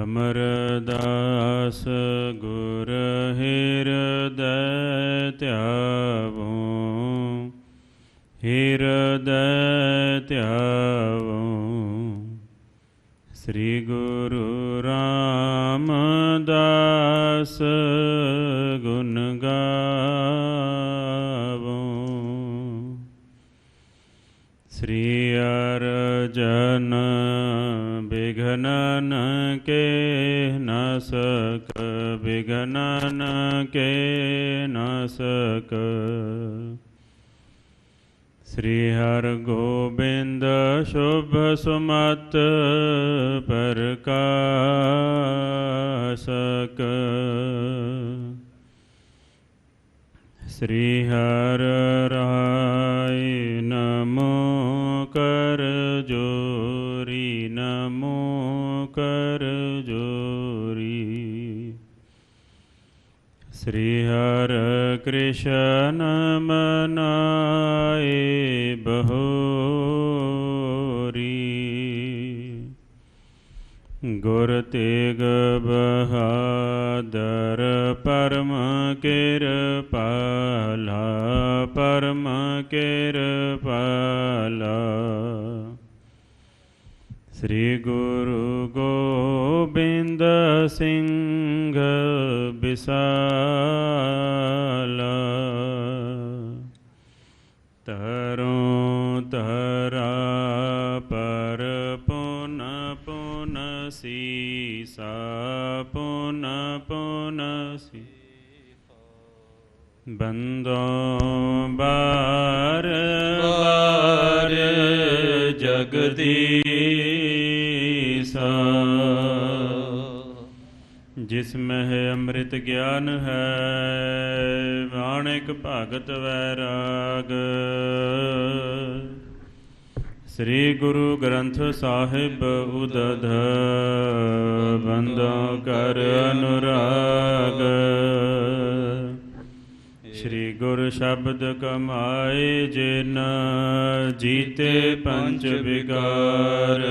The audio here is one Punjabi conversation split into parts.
ਅਮਰਦਾਸ ਗੁਰ ਹਿਰਦੈ ਧਿਆਵੋ, ਹਿਰਦੈ ਧਿਆਵੋ। ਸ੍ਰੀ ਗੁਰੂ ਰਾਮਦਾਸ ਗੁਣ ਗਾਵੋ। ਸ੍ਰੀ ਅਰਜਨ ਬਿਘਨਨ ਕੇ ਨਾਸਕ, ਬਿਘਨਨ ਕੇ ਨਾਸਕ। ਸ੍ਰੀ ਹਰਗੋਬਿੰਦ ਸ਼ੁਭ ਸੁਮਤ ਪ੍ਰਕਾਸ਼ਕ। ਸ੍ਰੀ ਹਰਿ ਰਾਇ ਨਮੋ ਕਰ ਜੋਰੀ, ਨਮੋ ਕਰ ਜੋਰੀ। ਸ੍ਰੀ ਹਰਿ ਕ੍ਰਿਸ਼ਨ ਮਨਾਏ ਬਹੋਰੀ। ਗੁਰ ਤੇਗ ਬਹਾਦਰ ਪਰਮ ਕਿਰਪਾਲਾ, ਪਰਮ ਕਿਰਪਾਲਾ। ਸ੍ਰੀ ਗੁਰੂ ਗੋਬਿੰਦ ਸਿੰਘ ਬਿਸਾਲਾ। ਤਰੋਂ ਤਰਾ ਪਰ ਪੁਨ ਪੁਨ ਸੀਸਾ, ਪੁਨ ਪੁਨ ਸੀਸਾ। ਬੰਦੋਂ ਬਾਰ ਬਾਰ ਜਗਦੀਸਾ। ਜਿਸ ਮਹਿ ਅੰਮ੍ਰਿਤ ਗਿਆਨ ਹੈ, ਮਾਣਿਕ ਭਗਤ ਵੈਰਾਗ। ਸ੍ਰੀ ਗੁਰੂ ਗ੍ਰੰਥ ਸਾਹਿਬ ਉਦਧ, ਬੰਦੋਂ ਕਰ ਅਨੁਰਾਗ। ਸ੍ਰੀ ਗੁਰ ਸ਼ਬਦ ਕਮਾਏ ਜਿਨ, ਜੀਤੇ ਪੰਚ ਵਿਕਾਰ।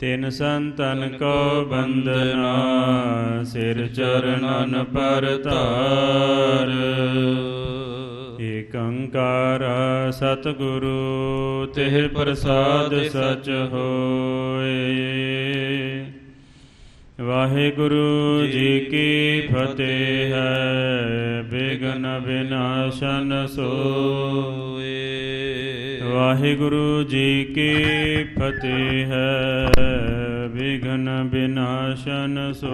ਤਿਨ ਸੰਤਨ ਕੋ ਬੰਦਨਾ, ਸਿਰ ਚਰਨਨ ਪਰਤਾਰ। ਏਕ ਓੰਕਾਰ ਸਤਿਗੁਰੂ, ਤਿਹ ਪ੍ਰਸਾਦ ਸਚ ਹੋਏ। ਵਾਹਿਗੁਰੂ ਜੀ ਕੀ ਫਤਿਹ ਹੈ, ਬਿਘਨ ਵਿਨਾਸ਼ਨ ਸੋਏ। ਵਾਹਿਗੁਰੂ ਜੀ ਕੀ ਫਤਿਹ ਹੈ, ਬਿਘਨ ਵਿਨਾਸ਼ਨ ਸੋਏ।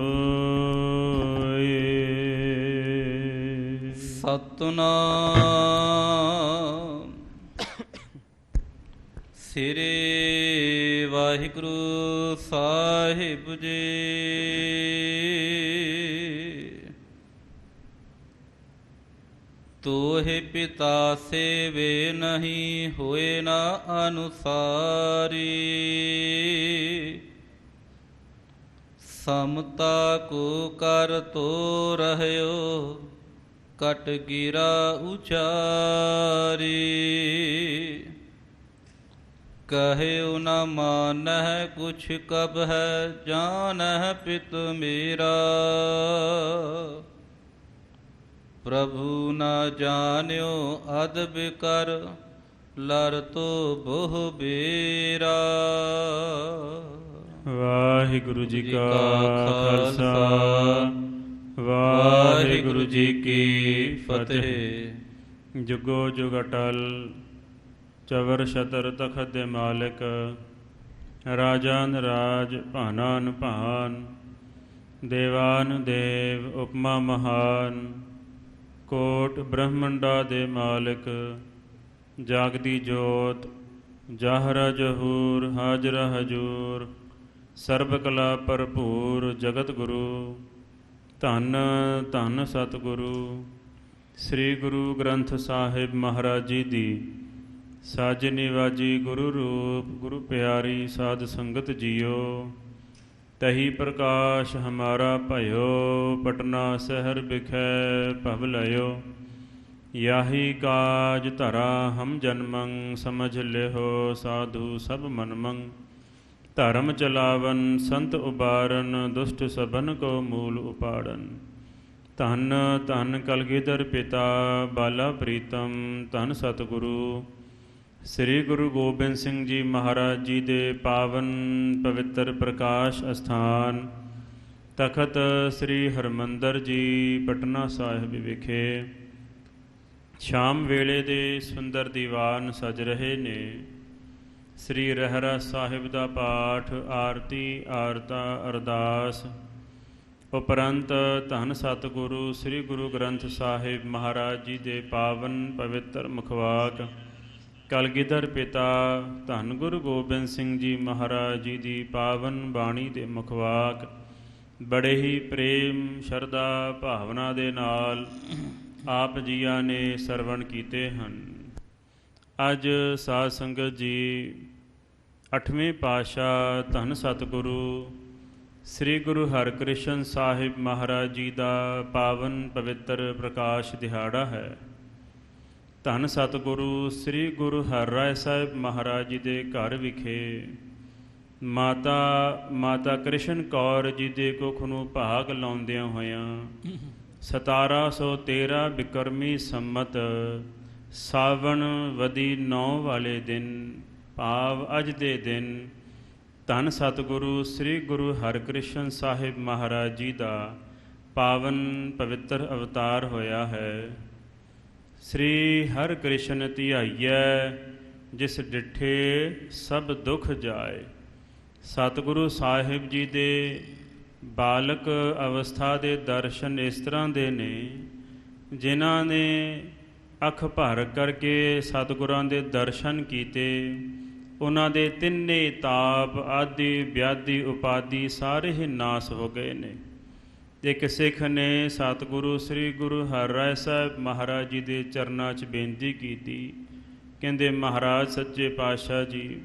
ਸਤਿਨਾਮ ਸ੍ਰੀ ਵਾਹਿਗੁਰੂ ਸਾਹਿਬ ਜੀ। ਤੋਹਿ ਪਿਤਾ ਸੇਵੇ ਨਹੀਂ, ਹੋਏ ਨਾ ਅਨੁਸਾਰੀ। ਸਮਤਾ ਕੋ ਕਰ ਤੋ ਰਹਿਓ, ਕਟ ਗਿਰਾ ਉਚਾਰੀ। ਕਹਿਓ ਨ ਮਾਨਹਿ ਕੁਛ ਕਬ ਹੈ, ਜਾਨਹਿ ਪਿਤ ਮੇਰਾ। ਪ੍ਰਭੂ ਨ ਜਾਣਿਓ ਅਦਬ ਕਰ, ਲਰ ਤੋ ਬਹੁ ਬੇਰਾ। ਵਾਹਿਗੁਰੂ ਜੀ ਕਾ ਖਾਲਸਾ, ਵਾਹਿਗੁਰੂ ਜੀ ਕੀ ਫਤਿਹ। ਜੁਗੋ ਜੁਗ ਅਟਲ ਚਵਰ ਛਤਰ ਤਖਤ ਦੇ ਮਾਲਿਕ, ਰਾਜਾਨ ਰਾਜ ਭਾਨਾਨ ਭਾਨ। ਦੇਵਾਨ ਦੇਵ ਉਪਮਾ ਮਹਾਨ, ਕੋਟ ਬ੍ਰਹਮੰਡਾ ਦੇ ਮਾਲਿਕ। ਜਾਗਦੀ ਜੋਤ ਜਾਹਰਾ ਜਹੂਰ, ਹਾਜ਼ਰਾ ਹਜੂਰ। ਸਰਬ ਕਲਾ ਭਰਪੂਰ ਜਗਤ ਗੁਰੂ, ਧੰਨ ਧੰਨ ਸਤਿਗੁਰੂ। ਸ੍ਰੀ ਗੁਰੂ ਗ੍ਰੰਥ ਸਾਹਿਬ ਮਹਾਰਾਜ ਜੀ ਦੀ ਸਾਜਨੀ ਵਾਜੀ ਗੁਰੂ ਰੂਪ, ਗੁਰੂ ਪਿਆਰੀ ਸਾਧ ਸੰਗਤ ਜੀਓ। ਤਹੀ ਪ੍ਰਕਾਸ਼ ਹਮਾਰਾ ਭਇਓ, ਪਟਨਾ ਸ਼ਹਿਰ ਬਿਖੈ ਭਵ ਲਇਓ। ਯਾਹੀ ਕਾਜ ਧਰਾ ਹਮ ਜਨਮੰ, ਸਮਝ ਲਿਹੋ ਸਾਧੂ ਸਭ ਮਨਮੰ। ਧਰਮ ਚਲਾਵਨ ਸੰਤ ਉਬਾਰਨ, ਦੁਸ਼ਟ ਸਭਨ ਕੋ ਮੂਲ ਉਪਾੜਨ। ਧੰਨ ਧੰਨ ਕਲਗੀਧਰ ਪਿਤਾ ਬਾਲਾ ਪ੍ਰੀਤਮ, ਧੰਨ ਸਤਿਗੁਰੂ ਸ੍ਰੀ ਗੁਰੂ ਗੋਬਿੰਦ ਸਿੰਘ ਜੀ ਮਹਾਰਾਜ ਜੀ ਦੇ ਪਾਵਨ ਪਵਿੱਤਰ ਪ੍ਰਕਾਸ਼ ਅਸਥਾਨ ਤਖਤ ਸ੍ਰੀ ਹਰਿਮੰਦਰ ਜੀ ਪਟਨਾ ਸਾਹਿਬ ਵਿਖੇ ਸ਼ਾਮ ਵੇਲੇ ਦੇ ਸੁੰਦਰ ਦੀਵਾਨ ਸਜ ਰਹੇ ਨੇ। ਸ੍ਰੀ ਰਹਿਰਾਸ ਸਾਹਿਬ ਦਾ ਪਾਠ, ਆਰਤੀ, ਆਰਤਾ, ਅਰਦਾਸ ਉਪਰੰਤ ਧੰਨ ਸਤਿਗੁਰੂ ਸ੍ਰੀ ਗੁਰੂ ਗ੍ਰੰਥ ਸਾਹਿਬ ਮਹਾਰਾਜ ਜੀ ਦੇ ਪਾਵਨ ਪਵਿੱਤਰ ਮੁਖਵਾਕ ਕਲਗੀਧਰ ਪਿਤਾ ਧੰਨ ਗੁਰੂ ਗੋਬਿੰਦ ਸਿੰਘ ਜੀ ਮਹਾਰਾਜ ਜੀ ਦੀ ਪਾਵਨ ਬਾਣੀ ਦੇ ਮੁਖਵਾਕ ਬੜੇ ਹੀ ਪ੍ਰੇਮ, ਸ਼ਰਧਾ, ਭਾਵਨਾ ਦੇ ਨਾਲ ਆਪ ਜੀਆਂ ਨੇ ਸਰਵਣ ਕੀਤੇ ਹਨ। ਅੱਜ ਸਾਧ ਸੰਗਤ ਜੀ 8ਵੇਂ ਪਾਤਸ਼ਾਹ ਧੰਨ ਸਤਿਗੁਰੂ ਸ੍ਰੀ ਗੁਰੂ ਹਰਿਕ੍ਰਿਸ਼ਨ ਸਾਹਿਬ ਮਹਾਰਾਜ ਜੀ ਦਾ ਪਾਵਨ ਪਵਿੱਤਰ ਪ੍ਰਕਾਸ਼ ਦਿਹਾੜਾ ਹੈ। ਧੰਨ ਸਤਿਗੁਰੂ ਸ੍ਰੀ ਗੁਰੂ ਹਰਿਰਾਏ ਸਾਹਿਬ ਮਹਾਰਾਜ ਜੀ ਦੇ ਘਰ ਵਿਖੇ ਮਾਤਾ ਕ੍ਰਿਸ਼ਨ ਕੌਰ ਜੀ ਦੇ ਕੁੱਖ ਨੂੰ ਭਾਗ ਲਾਉਂਦਿਆਂ ਹੋਇਆਂ 1713 ਬਿਕਰਮੀ ਸੰਮਤ ਸਾਵਣ ਵਦੀ 9 ਵਾਲੇ ਦਿਨ ਭਾਵ ਅੱਜ ਦੇ ਦਿਨ ਧੰਨ ਸਤਿਗੁਰੂ ਸ੍ਰੀ ਗੁਰੂ ਹਰਿਕ੍ਰਿਸ਼ਨ ਸਾਹਿਬ ਮਹਾਰਾਜ ਜੀ ਦਾ ਪਾਵਨ ਪਵਿੱਤਰ ਅਵਤਾਰ ਹੋਇਆ ਹੈ। ਸ੍ਰੀ ਹਰਿਕ੍ਰਿਸ਼ਨ ਧਿਆਈਐ, ਜਿਸ ਡਿਠੇ ਸਭ ਦੁੱਖ ਜਾਏ। ਸਤਿਗੁਰੂ ਸਾਹਿਬ ਜੀ ਦੇ ਬਾਲਕ ਅਵਸਥਾ ਦੇ ਦਰਸ਼ਨ ਇਸ ਤਰ੍ਹਾਂ ਦੇ ਨੇ, ਜਿਨ੍ਹਾਂ ਨੇ ਅੱਖ ਭਰ ਕਰਕੇ ਸਤਿਗੁਰਾਂ ਦੇ ਦਰਸ਼ਨ ਕੀਤੇ, ਉਹਨਾਂ ਦੇ ਤਿੰਨੇ ਤਾਪ ਆਦਿ ਵਿਆਧੀ ਉਪਾਧੀ ਸਾਰੇ ਹੀ ਨਾਸ ਹੋ ਗਏ ਨੇ। ਇੱਕ ਸਿੱਖ ਨੇ ਸਤਿਗੁਰੂ ਸ੍ਰੀ ਗੁਰੂ ਹਰਿਰਾਏ ਸਾਹਿਬ ਮਹਾਰਾਜ ਜੀ ਦੇ ਚਰਨਾਂ 'ਚ ਬੇਨਤੀ ਕੀਤੀ, ਕਹਿੰਦੇ ਮਹਾਰਾਜ ਸੱਚੇ ਪਾਤਸ਼ਾਹ ਜੀ,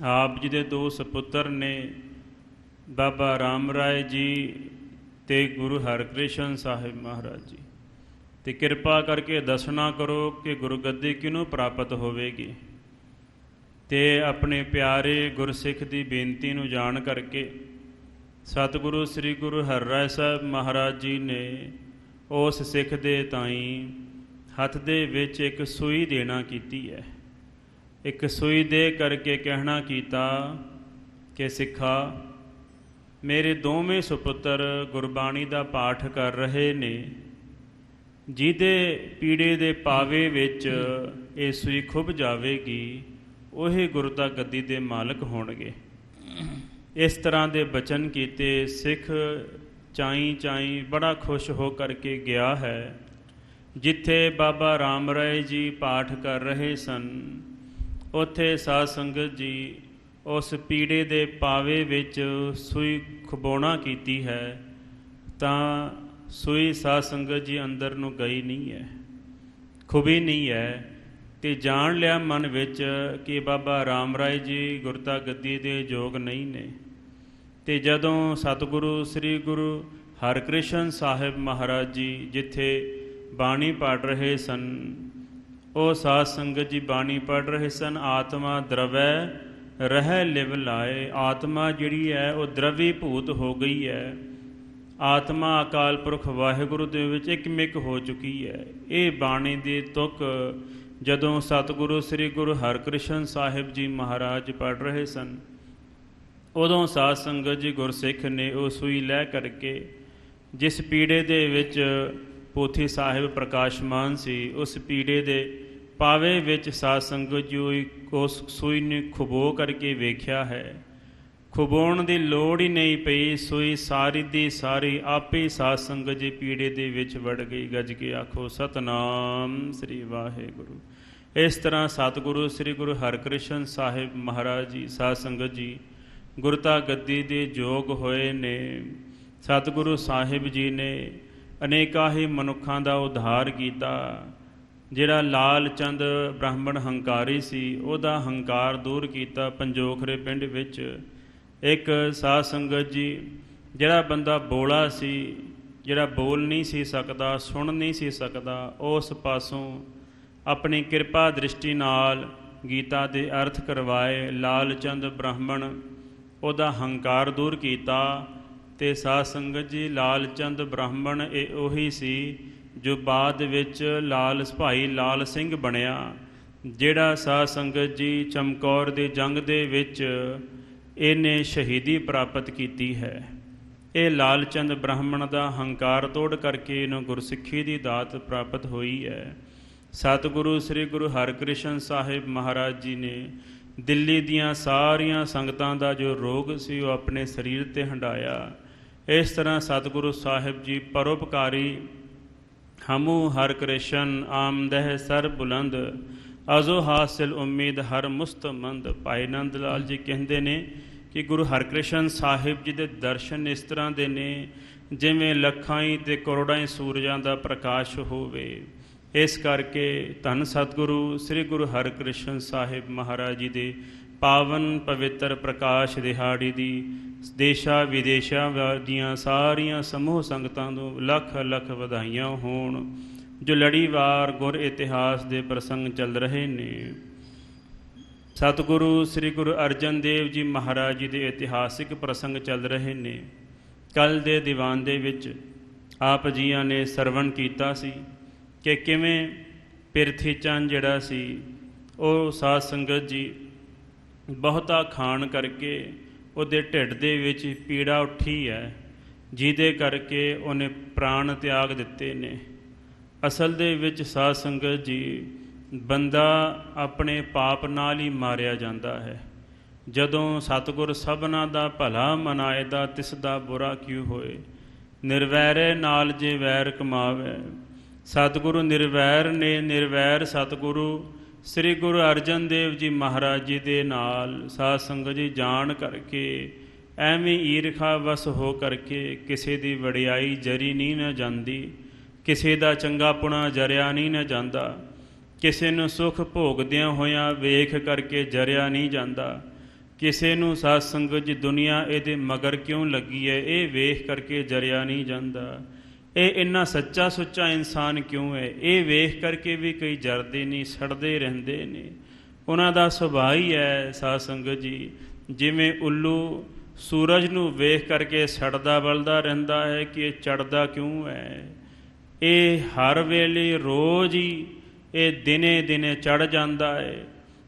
ਆਪ ਜੀ ਦੇ 2 ਸਪੁੱਤਰ ਨੇ, ਬਾਬਾ ਰਾਮ ਰਾਏ ਜੀ ਅਤੇ ਗੁਰੂ ਹਰਿਕ੍ਰਿਸ਼ਨ ਸਾਹਿਬ ਮਹਾਰਾਜ ਜੀ, ਅਤੇ ਕਿਰਪਾ ਕਰਕੇ ਦੱਸਣਾ ਕਰੋ ਕਿ ਗੁਰਗੱਦੀ ਕਿਹਨੂੰ ਪ੍ਰਾਪਤ ਹੋਵੇਗੀ। ਅਤੇ ਆਪਣੇ ਪਿਆਰੇ ਗੁਰਸਿੱਖ ਦੀ ਬੇਨਤੀ ਨੂੰ ਜਾਣ ਕਰਕੇ ਸਤਿਗੁਰੂ ਸ੍ਰੀ ਗੁਰੂ ਹਰਿਰਾਏ ਸਾਹਿਬ ਮਹਾਰਾਜ ਜੀ ਨੇ ਉਸ ਸਿੱਖ ਦੇ ਤਾਈਂ ਹੱਥ ਦੇ ਵਿੱਚ ਇੱਕ ਸੂਈ ਦੇਣਾ ਕੀਤੀ ਹੈ। ਇੱਕ ਸੂਈ ਦੇ ਕਰਕੇ ਕਹਿਣਾ ਕੀਤਾ ਕਿ ਸਿੱਖਾ, ਮੇਰੇ ਦੋਵੇਂ ਸੁਪੁੱਤਰ ਗੁਰਬਾਣੀ ਦਾ ਪਾਠ ਕਰ ਰਹੇ ਨੇ, ਜਿਹਦੇ ਪੀੜੇ ਦੇ ਪਾਵੇ ਵਿੱਚ ਇਹ ਸੂਈ ਖੁੱਭ ਜਾਵੇਗੀ, ਉਹੀ ਗੁਰਤਾ ਗੱਦੀ ਦੇ ਮਾਲਕ ਹੋਣਗੇ। ਇਸ ਤਰ੍ਹਾਂ ਦੇ ਬਚਨ ਕੀਤੇ ਸਿੱਖ ਚਾਈਂ ਬੜਾ ਖੁਸ਼ ਹੋ ਕਰਕੇ ਗਿਆ ਹੈ। ਜਿੱਥੇ ਬਾਬਾ ਰਾਮ ਰਾਏ ਜੀ ਪਾਠ ਕਰ ਰਹੇ ਸਨ, ਉੱਥੇ ਸਾਧ ਸੰਗਤ ਜੀ ਉਸ ਪੀੜੇ ਦੇ ਪਾਵੇ ਵਿੱਚ ਸੂਈ ਖੁਬਾਉਣਾ ਕੀਤੀ ਹੈ, ਤਾਂ ਸੂਈ ਸਾਧ ਸੰਗਤ ਜੀ ਅੰਦਰ ਨੂੰ ਗਈ ਨਹੀਂ ਹੈ, ਖੁਬੀ ਨਹੀਂ ਹੈ। ਅਤੇ ਜਾਣ ਲਿਆ ਮਨ ਵਿੱਚ ਕਿ ਬਾਬਾ ਰਾਮ ਰਾਏ ਜੀ ਗੁਰਤਾ ਗੱਦੀ ਦੇ ਯੋਗ ਨਹੀਂ ਨੇ। ਅਤੇ ਜਦੋਂ ਸਤਿਗੁਰੂ ਸ੍ਰੀ ਗੁਰੂ ਹਰਿਕ੍ਰਿਸ਼ਨ ਸਾਹਿਬ ਮਹਾਰਾਜ ਜੀ ਜਿੱਥੇ ਬਾਣੀ ਪੜ੍ਹ ਰਹੇ ਸਨ, ਉਹ ਸਾਧ ਸੰਗਤ ਜੀ ਬਾਣੀ ਪੜ੍ਹ ਰਹੇ ਸਨ, ਆਤਮਾ ਦਰਵੈ ਰਹਿ ਲਿਵ ਲਾਏ। ਆਤਮਾ ਜਿਹੜੀ ਹੈ ਉਹ ਦਰਵੀ ਭੂਤ ਹੋ ਗਈ ਹੈ। ਆਤਮਾ ਅਕਾਲ ਪੁਰਖ ਵਾਹਿਗੁਰੂ ਦੇ ਵਿੱਚ ਇਕਮਿਕ ਹੋ ਚੁੱਕੀ ਹੈ। ਇਹ ਬਾਣੀ ਦੀ ਤੁਕ ਜਦੋਂ ਸਤਿਗੁਰੂ ਸ੍ਰੀ ਗੁਰੂ ਹਰਿਕ੍ਰਿਸ਼ਨ ਸਾਹਿਬ ਜੀ ਮਹਾਰਾਜ ਪੜ੍ਹ ਰਹੇ ਸਨ, ਉਦੋਂ ਸਾਧ ਸੰਗਤ ਜੀ ਗੁਰਸਿੱਖ ਨੇ ਉਹ ਸੂਈ ਲੈ ਕਰਕੇ ਜਿਸ ਪੀੜੇ ਦੇ ਵਿੱਚ ਪੋਥੀ ਸਾਹਿਬ ਪ੍ਰਕਾਸ਼ਮਾਨ ਸੀ, ਉਸ ਪੀੜੇ ਦੇ ਪਾਵੇ ਵਿੱਚ ਸਾਧ ਸੰਗਤ ਜੀ ਉਸ ਸੂਈ ਨੂੰ ਖੁਬੋ ਕਰਕੇ ਵੇਖਿਆ ਹੈ। ਖੁਬਾਉਣ ਦੀ ਲੋੜ ਹੀ ਨਹੀਂ ਪਈ, ਸੂਈ ਸਾਰੀ ਦੀ ਸਾਰੀ ਆਪੇ ਹੀ ਸਾਧ ਸੰਗਤ ਜੀ ਪੀੜੇ ਦੇ ਵਿੱਚ ਵੜ ਗਈ। ਗੱਜ ਕੇ ਆਖੋ ਸਤਿਨਾਮ ਸ੍ਰੀ ਵਾਹਿਗੁਰੂ। ਇਸ ਤਰ੍ਹਾਂ ਸਤਿਗੁਰੂ ਸ੍ਰੀ ਗੁਰੂ ਹਰਿਕ੍ਰਿਸ਼ਨ ਸਾਹਿਬ ਮਹਾਰਾਜ ਜੀ ਸਾਧ ਸੰਗਤ ਜੀ ਗੁਰਤਾ ਗੱਦੀ ਦੇ ਯੋਗ ਹੋਏ ਨੇ। ਸਤਿਗੁਰੂ ਸਾਹਿਬ ਜੀ ਨੇ ਅਨੇਕਾਂ ਹੀ ਮਨੁੱਖਾਂ ਦਾ ਉଦ୍ਧਾਰ ਕੀਤਾ। ਜਿਹੜਾ ਲਾਲ ਚੰਦ ਬ੍ਰਾਹਮਣ ਹੰਕਾਰੀ ਸੀ, ਉਹਦਾ ਹੰਕਾਰ ਦੂਰ ਕੀਤਾ। ਪੰਜੋਖਰੇ ਪਿੰਡ ਵਿੱਚ ਇੱਕ ਸਾਧ ਸੰਗਤ ਜੀ, ਜਿਹੜਾ ਬੰਦਾ ਬੋਲਾ ਸੀ, ਜਿਹੜਾ ਬੋਲ ਨਹੀਂ ਸੀ ਸਕਦਾ, ਸੁਣ ਨਹੀਂ ਸੀ ਸਕਦਾ, ਉਸ ਪਾਸੋਂ ਆਪਣੀ ਕਿਰਪਾ ਦ੍ਰਿਸ਼ਟੀ ਨਾਲ ਗੀਤਾ ਦੇ ਅਰਥ ਕਰਵਾਏ। ਲਾਲ ਚੰਦ ਬ੍ਰਾਹਮਣ ਉਹਦਾ ਹੰਕਾਰ ਦੂਰ ਕੀਤਾ। ਅਤੇ ਸਾਧ ਸੰਗਤ ਜੀ ਲਾਲ ਚੰਦ ਬ੍ਰਾਹਮਣ ਇਹ ਉਹੀ ਸੀ ਜੋ ਬਾਅਦ ਵਿੱਚ ਭਾਈ ਲਾਲ ਸਿੰਘ ਬਣਿਆ, ਜਿਹੜਾ ਸਾਧ ਸੰਗਤ ਜੀ ਚਮਕੌਰ ਦੀ ਜੰਗ ਦੇ ਵਿੱਚ ਇਹਨੇ ਸ਼ਹੀਦੀ ਪ੍ਰਾਪਤ ਕੀਤੀ ਹੈ। ਇਹ ਲਾਲ ਚੰਦ ਬ੍ਰਾਹਮਣ ਦਾ ਹੰਕਾਰ ਤੋੜ ਕਰਕੇ ਇਹਨੂੰ ਗੁਰਸਿੱਖੀ ਦੀ ਦਾਤ ਪ੍ਰਾਪਤ ਹੋਈ ਹੈ। ਸਤਿਗੁਰੂ ਸ੍ਰੀ ਗੁਰੂ ਹਰਿਕ੍ਰਿਸ਼ਨ ਸਾਹਿਬ ਮਹਾਰਾਜ ਜੀ ਨੇ ਦਿੱਲੀ ਦੀਆਂ ਸਾਰੀਆਂ ਸੰਗਤਾਂ ਦਾ ਜੋ ਰੋਗ ਸੀ ਉਹ ਆਪਣੇ ਸਰੀਰ 'ਤੇ ਹੰਢਾਇਆ। ਇਸ ਤਰ੍ਹਾਂ ਸਤਿਗੁਰੂ ਸਾਹਿਬ ਜੀ ਪਰਉਪਕਾਰੀ ਹਮੂ ਹਰਿਕ੍ਰਿਸ਼ਨ ਆਮਦਹਿ ਸਰ ਬੁਲੰਦ ਅਜ਼ੋ ਹਾਸਿਲ ਉਮੀਦ ਹਰ ਮੁਸਤਮੰਦ। ਭਾਈ ਨੰਦ ਲਾਲ ਜੀ ਕਹਿੰਦੇ ਨੇ ਕਿ ਗੁਰੂ ਹਰਿਕ੍ਰਿਸ਼ਨ ਸਾਹਿਬ ਜੀ ਦੇ ਦਰਸ਼ਨ ਇਸ ਤਰ੍ਹਾਂ ਦੇ ਨੇ ਜਿਵੇਂ ਲੱਖਾਂ ਹੀ ਅਤੇ ਕਰੋੜਾਂ ਹੀ ਸੂਰਜਾਂ ਦਾ ਪ੍ਰਕਾਸ਼ ਹੋਵੇ। ਇਸ ਕਰਕੇ ਧੰਨ ਸਤਿਗੁਰੂ ਸ੍ਰੀ ਗੁਰੂ ਹਰਿਕ੍ਰਿਸ਼ਨ ਸਾਹਿਬ ਮਹਾਰਾਜ ਜੀ ਦੇ ਪਾਵਨ ਪਵਿੱਤਰ ਪ੍ਰਕਾਸ਼ ਦਿਹਾੜੀ ਦੀ ਦੇਸ਼ਾਂ ਵਿਦੇਸ਼ਾਂ ਦੀਆਂ ਸਾਰੀਆਂ ਸਮੂਹ ਸੰਗਤਾਂ ਨੂੰ ਲੱਖ ਲੱਖ ਵਧਾਈਆਂ ਹੋਣ। ਜੋ ਲੜੀਵਾਰ ਗੁਰ ਇਤਿਹਾਸ ਦੇ ਪ੍ਰਸੰਗ ਚੱਲ ਰਹੇ ਨੇ, ਸਤਿਗੁਰੂ ਸ੍ਰੀ ਗੁਰੂ ਅਰਜਨ ਦੇਵ ਜੀ ਮਹਾਰਾਜ ਜੀ ਦੇ ਇਤਿਹਾਸਿਕ ਪ੍ਰਸੰਗ ਚੱਲ ਰਹੇ ਨੇ। ਕੱਲ੍ਹ ਦੇ ਦੀਵਾਨ ਦੇ ਵਿੱਚ ਆਪ ਜੀਆਂ ਨੇ ਸਰਵਣ ਕੀਤਾ ਸੀ ਕਿ ਕਿਵੇਂ ਪਿਰਥੀ ਚੰਦ ਜਿਹੜਾ ਸੀ ਉਹ ਸਾਧ ਸੰਗਤ ਜੀ ਬਹੁਤਾ ਖਾਣ ਕਰਕੇ ਉਹਦੇ ਢਿੱਡ ਦੇ ਵਿੱਚ ਪੀੜਾ ਉੱਠੀ ਹੈ, ਜਿਹਦੇ ਕਰਕੇ ਉਹਨੇ ਪ੍ਰਾਣ ਤਿਆਗ ਦਿੱਤੇ ਨੇ। ਅਸਲ ਦੇ ਵਿੱਚ ਸਾਧ ਸੰਗਤ ਜੀ ਬੰਦਾ ਆਪਣੇ ਪਾਪ ਨਾਲ ਹੀ ਮਾਰਿਆ ਜਾਂਦਾ ਹੈ। ਜਦੋਂ ਸਤਿਗੁਰ ਸਭਨਾਂ ਦਾ ਭਲਾ ਮਨਾਏਦਾ ਤਿਸ ਦਾ ਬੁਰਾ ਕਿਉ ਹੋਏ, ਨਿਰਵੈਰੇ ਨਾਲ ਜੇ ਵੈਰ ਕਮਾਵੇ। ਸਤਿਗੁਰੂ ਨਿਰਵੈਰ ਨੇ, ਨਿਰਵੈਰ ਸਤਿਗੁਰੂ ਸ੍ਰੀ ਗੁਰੂ ਅਰਜਨ ਦੇਵ ਜੀ ਮਹਾਰਾਜ ਜੀ ਦੇ ਨਾਲ ਸਾਧ ਸੰਗਤ ਜੀ ਜਾਣ ਕਰਕੇ ਐਵੇਂ ਈਰਖਾ ਵਸ ਹੋ ਕਰਕੇ ਕਿਸੇ ਦੀ ਵਡਿਆਈ ਜਰੀ ਨਹੀਂ ਨਾ ਜਾਂਦੀ, ਕਿਸੇ ਦਾ ਚੰਗਾ ਪੁਣਾ ਜਰਿਆ ਨਹੀਂ ਨਾ ਜਾਂਦਾ, ਕਿਸੇ ਨੂੰ ਸੁੱਖ ਭੋਗਦਿਆਂ ਹੋਇਆਂ ਵੇਖ ਕਰਕੇ ਜਰਿਆ ਨਹੀਂ ਜਾਂਦਾ, ਕਿਸੇ ਨੂੰ ਸਾਧ ਸੰਗਤ ਜੀ ਦੁਨੀਆ ਇਹਦੇ ਮਗਰ ਕਿਉਂ ਲੱਗੀ ਹੈ ਇਹ ਵੇਖ ਕਰਕੇ ਜਰਿਆ ਨਹੀਂ ਜਾਂਦਾ। ਇਹ ਇੰਨਾ ਸੱਚਾ ਸੁੱਚਾ ਇਨਸਾਨ ਕਿਉਂ ਹੈ ਇਹ ਵੇਖ ਕਰਕੇ ਵੀ ਕਈ ਜਰਦੇ ਨਹੀਂ, ਸੜਦੇ ਰਹਿੰਦੇ ਨੇ। ਉਹਨਾਂ ਦਾ ਸੁਭਾਅ ਹੀ ਹੈ ਸਾਧ ਸੰਗਤ ਜੀ, ਜਿਵੇਂ ਉੱਲੂ ਸੂਰਜ ਨੂੰ ਵੇਖ ਕਰਕੇ ਸੜਦਾ ਬਲਦਾ ਰਹਿੰਦਾ ਹੈ ਕਿ ਇਹ ਚੜ੍ਹਦਾ ਕਿਉਂ ਹੈ। ਇਹ ਹਰ ਵੇਲੇ ਰੋਜ਼ ਹੀ ਇਹ ਦਿਨੇ ਦਿਨੇ ਚੜ੍ਹ ਜਾਂਦਾ ਹੈ।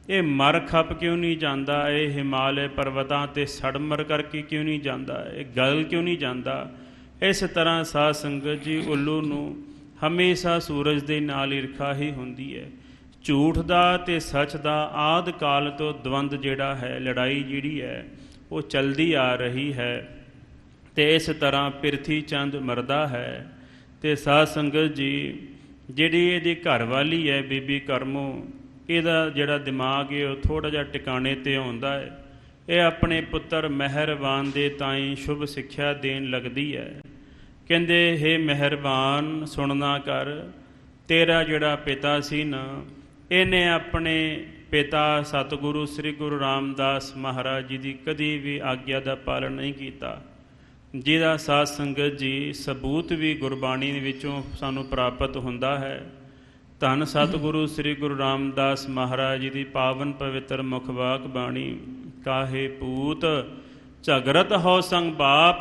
ਇਹ ਮਰ ਖੱਪ ਕਿਉਂ ਨਹੀਂ ਜਾਂਦਾ, ਇਹ ਹਿਮਾਲਯ ਪਰਬਤਾਂ 'ਤੇ ਸੜਮਰ ਕਰਕੇ ਕਿਉਂ ਨਹੀਂ ਜਾਂਦਾ, ਇਹ ਗਲ ਕਿਉਂ ਨਹੀਂ ਜਾਂਦਾ। ਇਸ ਤਰ੍ਹਾਂ ਸਾਧ ਸੰਗਤ ਜੀ ਉੱਲੂ ਨੂੰ ਹਮੇਸ਼ਾ ਸੂਰਜ ਦੇ ਨਾਲ ਈਰਖਾ ਹੀ ਹੁੰਦੀ ਹੈ। ਝੂਠ ਦਾ ਅਤੇ ਸੱਚ ਦਾ ਆਦਿ ਕਾਲ ਤੋਂ ਦਵੰਦ ਜਿਹੜਾ ਹੈ, ਲੜਾਈ ਜਿਹੜੀ ਹੈ ਉਹ ਚਲਦੀ ਆ ਰਹੀ ਹੈ। ਅਤੇ ਇਸ ਤਰ੍ਹਾਂ ਪਿਰਥੀ ਚੰਦ ਮਰਦਾ ਹੈ ਅਤੇ ਸਾਧ ਸੰਗਤ ਜੀ ਜਿਹੜੀ ਇਹਦੀ ਘਰਵਾਲੀ ਹੈ ਬੀਬੀ ਕਰਮੋ, ਇਹਦਾ ਜਿਹੜਾ ਦਿਮਾਗ ਹੈ ਉਹ ਥੋੜ੍ਹਾ ਜਿਹਾ ਟਿਕਾਣੇ 'ਤੇ ਆਉਂਦਾ ਹੈ। ਇਹ ਆਪਣੇ ਪੁੱਤਰ ਮਿਹਰਬਾਨ ਦੇ ਤਾਈਂ ਸ਼ੁਭ ਸਿੱਖਿਆ ਦੇਣ ਲੱਗਦੀ ਹੈ। ਕਹਿੰਦੇ ਹੇ ਮਿਹਰਬਾਨ ਸੁਣਨਾ ਕਰ, ਤੇਰਾ ਜਿਹੜਾ ਪਿਤਾ ਸੀ ਨਾ ਇਹਨੇ ਆਪਣੇ ਪਿਤਾ ਸਤਿਗੁਰੂ ਸ੍ਰੀ ਗੁਰੂ ਰਾਮਦਾਸ ਮਹਾਰਾਜ ਜੀ ਦੀ ਕਦੀ ਵੀ ਆਗਿਆ ਦਾ ਪਾਲਣ ਨਹੀਂ ਕੀਤਾ, ਜਿਹਦਾ ਸਾਧ ਸੰਗਤ ਜੀ ਸਬੂਤ ਵੀ ਗੁਰਬਾਣੀ ਵਿੱਚੋਂ ਸਾਨੂੰ ਪ੍ਰਾਪਤ ਹੁੰਦਾ ਹੈ। ਧੰਨ ਸਤਿਗੁਰੂ ਸ੍ਰੀ ਗੁਰੂ ਰਾਮਦਾਸ ਮਹਾਰਾਜ ਜੀ ਦੀ ਪਾਵਨ ਪਵਿੱਤਰ ਮੁਖਵਾਕ ਬਾਣੀ, ਕਾਹੇ ਪੂਤ ਝਗਰਤ ਹੋ ਸੰਗ ਬਾਪ,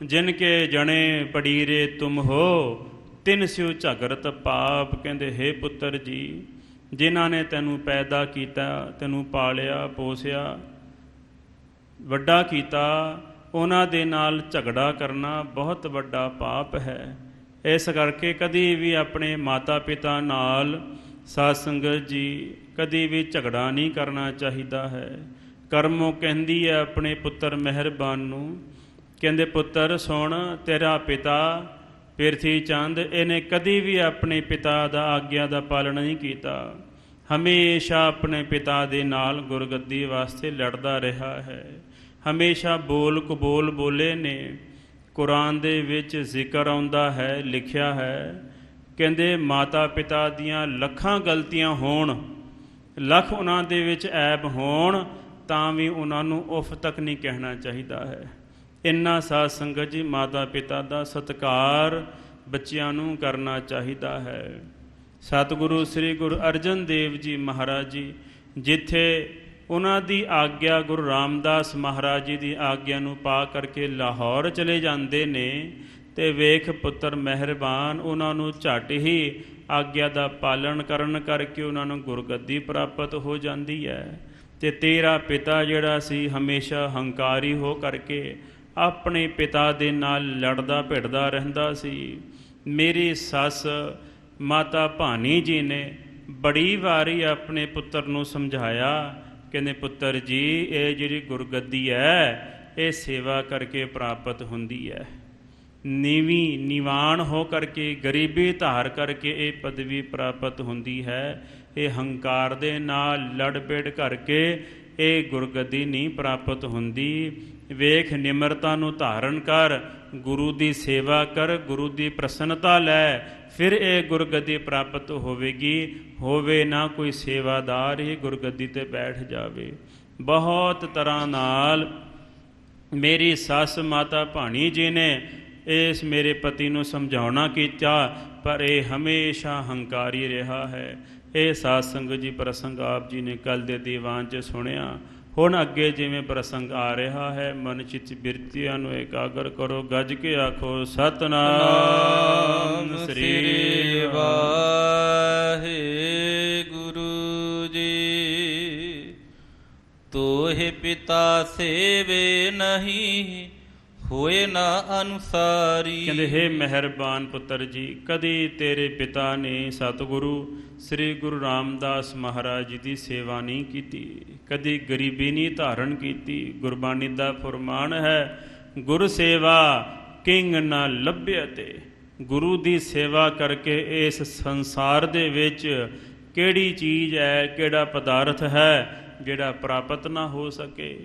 ਜਿਨ ਕੇ ਜਣੇ ਪੜੀਰੇ ਤੁਮ ਹੋ, ਤਿਨ ਸਿਉ ਝਗਰਤ ਪਾਪ। ਕਹਿੰਦੇ ਹੇ ਪੁੱਤਰ ਜੀ, ਜਿਨ੍ਹਾਂ ਨੇ ਤੈਨੂੰ ਪੈਦਾ ਕੀਤਾ, ਤੈਨੂੰ ਪਾਲਿਆ ਪੋਸਿਆ ਵੱਡਾ ਕੀਤਾ, ਉਹਨਾਂ ਦੇ ਨਾਲ ਝਗੜਾ ਕਰਨਾ ਬਹੁਤ ਵੱਡਾ ਪਾਪ ਹੈ। ਇਸ ਕਰਕੇ ਕਦੀ ਵੀ ਆਪਣੇ ਮਾਤਾ ਪਿਤਾ ਨਾਲ ਸਾਧ ਸੰਗਤ ਜੀ ਕਦੀ ਵੀ ਝਗੜਾ ਨਹੀਂ ਕਰਨਾ ਚਾਹੀਦਾ ਹੈ। ਕਰਮੋਂ ਕਹਿੰਦੀ ਹੈ ਆਪਣੇ ਪੁੱਤਰ ਮਿਹਰਬਾਨ ਨੂੰ, ਕਹਿੰਦੇ ਪੁੱਤਰ ਸੁਣ, ਤੇਰਾ ਪਿਤਾ ਪਿਰਥੀ ਚੰਦ ਇਹਨੇ ਕਦੀ ਵੀ ਆਪਣੇ ਪਿਤਾ ਦਾ ਆਗਿਆ ਦਾ ਪਾਲਣ ਨਹੀਂ ਕੀਤਾ, ਹਮੇਸ਼ਾ ਆਪਣੇ ਪਿਤਾ ਦੇ ਨਾਲ ਗੁਰਗੱਦੀ ਵਾਸਤੇ ਲੜਦਾ ਰਿਹਾ ਹੈ, ਹਮੇਸ਼ਾ ਬੋਲ ਕਬੋਲ ਬੋਲੇ ਨੇ। ਕੁਰਾਨ ਦੇ ਵਿੱਚ ਜ਼ਿਕਰ ਆਉਂਦਾ ਹੈ, ਲਿਖਿਆ ਹੈ, ਕਹਿੰਦੇ ਮਾਤਾ ਪਿਤਾ ਦੀਆਂ ਲੱਖਾਂ ਗਲਤੀਆਂ ਹੋਣ, ਲੱਖ ਉਹਨਾਂ ਦੇ ਵਿੱਚ ਐਬ ਹੋਣ, ਤਾਂ ਵੀ ਉਹਨਾਂ ਨੂੰ ਉਫ ਤੱਕ ਨਹੀਂ ਕਹਿਣਾ ਚਾਹੀਦਾ ਹੈ। ਇੰਨਾ ਸਾਧ ਸੰਗਤ ਜੀ ਮਾਤਾ ਪਿਤਾ ਦਾ ਸਤਿਕਾਰ ਬੱਚਿਆਂ ਨੂੰ ਕਰਨਾ ਚਾਹੀਦਾ ਹੈ। ਸਤਿਗੁਰੂ ਸ੍ਰੀ ਗੁਰੂ ਅਰਜਨ ਦੇਵ ਜੀ ਮਹਾਰਾਜ ਜੀ ਜਿੱਥੇ ਉਹਨਾਂ ਦੀ ਆਗਿਆ, ਗੁਰੂ ਰਾਮਦਾਸ ਮਹਾਰਾਜ ਜੀ ਦੀ ਆਗਿਆ ਨੂੰ ਪਾ ਕਰਕੇ ਲਾਹੌਰ ਚਲੇ ਜਾਂਦੇ ਨੇ। ਤੇ ਵੇਖ ਪੁੱਤਰ ਮਿਹਰਬਾਨ, ਉਹਨਾਂ ਨੂੰ ਝੱਟ ਹੀ ਆਗਿਆ ਦਾ ਪਾਲਣ ਕਰਨ ਕਰਕੇ ਉਹਨਾਂ ਨੂੰ ਗੁਰਗੱਦੀ ਪ੍ਰਾਪਤ ਹੋ ਜਾਂਦੀ ਹੈ। ਤੇ ਤੇਰਾ ਪਿਤਾ ਜਿਹੜਾ ਸੀ ਹਮੇਸ਼ਾ ਹੰਕਾਰੀ ਹੋ ਕਰਕੇ ਆਪਣੇ ਪਿਤਾ ਦੇ ਨਾਲ ਲੜਦਾ ਭਿੜਦਾ ਰਹਿੰਦਾ ਸੀ। ਮੇਰੀ ਸੱਸ ਮਾਤਾ ਭਾਨੀ ਜੀ ਨੇ ਬੜੀ ਵਾਰੀ ਆਪਣੇ ਪੁੱਤਰ ਨੂੰ ਸਮਝਾਇਆ, ਕਹਿੰਦੇ ਪੁੱਤਰ ਜੀ ਇਹ ਜਿਹੜੀ ਗੁਰਗੱਦੀ ਹੈ ਇਹ ਸੇਵਾ ਕਰਕੇ ਪ੍ਰਾਪਤ ਹੁੰਦੀ ਹੈ। ਨੀਵੀਂ ਨਿਵਾਣ ਹੋ ਕਰਕੇ ਗਰੀਬੀ ਧਾਰ ਕਰਕੇ ਇਹ ਪਦਵੀ ਪ੍ਰਾਪਤ ਹੁੰਦੀ ਹੈ। ਇਹ ਹੰਕਾਰ ਦੇ ਨਾਲ ਲੜ ਭਿੜ ਕਰਕੇ ਇਹ ਗੁਰਗੱਦੀ ਨਹੀਂ ਪ੍ਰਾਪਤ ਹੁੰਦੀ। ਵੇਖ ਨਿਮਰਤਾ ਨੂੰ ਧਾਰਨ ਕਰ, ਗੁਰੂ ਦੀ ਸੇਵਾ ਕਰ, ਗੁਰੂ ਦੀ ਪ੍ਰਸੰਨਤਾ ਲੈ, ਫਿਰ ਇਹ ਗੁਰਗੱਦੀ ਪ੍ਰਾਪਤ ਹੋਵੇਗੀ। ਹੋਵੇ ਨਾ ਕੋਈ ਸੇਵਾਦਾਰ ਹੀ ਗੁਰਗੱਦੀ 'ਤੇ ਬੈਠ ਜਾਵੇ। ਬਹੁਤ ਤਰ੍ਹਾਂ ਨਾਲ ਮੇਰੀ ਸੱਸ ਮਾਤਾ ਭਾਣੀ ਜੀ ਨੇ ਇਸ ਮੇਰੇ ਪਤੀ ਨੂੰ ਸਮਝਾਉਣਾ ਕੀਤਾ, ਪਰ ਇਹ ਹਮੇਸ਼ਾ ਹੰਕਾਰੀ ਰਿਹਾ ਹੈ। ਇਹ ਸਾਧ ਸੰਗਤ ਜੀ ਪ੍ਰਸੰਗ ਆਪ ਜੀ ਨੇ ਕੱਲ੍ਹ ਦੇ ਦੀਵਾਨ 'ਚ ਸੁਣਿਆ। ਹੁਣ ਅੱਗੇ ਜਿਵੇਂ ਪ੍ਰਸੰਗ ਆ ਰਿਹਾ ਹੈ, ਮਨ ਚਿੱਤ ਬਿਰਤੀਆਂ ਨੂੰ ਇਕਾਗਰ ਕਰੋ, ਗੱਜ ਕੇ ਆਖੋ ਸਤਿਨਾਮ ਸ੍ਰੀ ਵਾਹਿਗੁਰੂ ਜੀ। ਤੋਹਿ ਪਿਤਾ ਸੇਵੇ ਨਹੀਂ ਹੋਏ ਨਾ ਅਨੁਸਾਰੀ। ਕਹਿੰਦੇ ਹੇ ਮਿਹਰਬਾਨ ਪੁੱਤਰ ਜੀ, ਕਦੀ ਤੇਰੇ ਪਿਤਾ ਨੇ ਸਤਿਗੁਰੂ ਸ੍ਰੀ ਗੁਰੂ ਰਾਮਦਾਸ ਮਹਾਰਾਜ ਜੀ ਦੀ ਸੇਵਾ ਨਹੀਂ ਕੀਤੀ, ਕਦੀ ਗਰੀਬੀ ਨਹੀਂ ਧਾਰਨ ਕੀਤੀ। ਗੁਰਬਾਣੀ ਦਾ ਫੁਰਮਾਨ ਹੈ, ਗੁਰ ਸੇਵਾ ਕਿੰਗ ਨਾ ਲੱਭਿਆ। ਤੇ ਗੁਰੂ ਦੀ ਸੇਵਾ ਕਰਕੇ ਇਸ ਸੰਸਾਰ ਦੇ ਵਿੱਚ ਕਿਹੜੀ ਚੀਜ਼ ਹੈ, ਕਿਹੜਾ ਪਦਾਰਥ ਹੈ ਜਿਹੜਾ ਪ੍ਰਾਪਤ ਨਾ ਹੋ ਸਕੇ।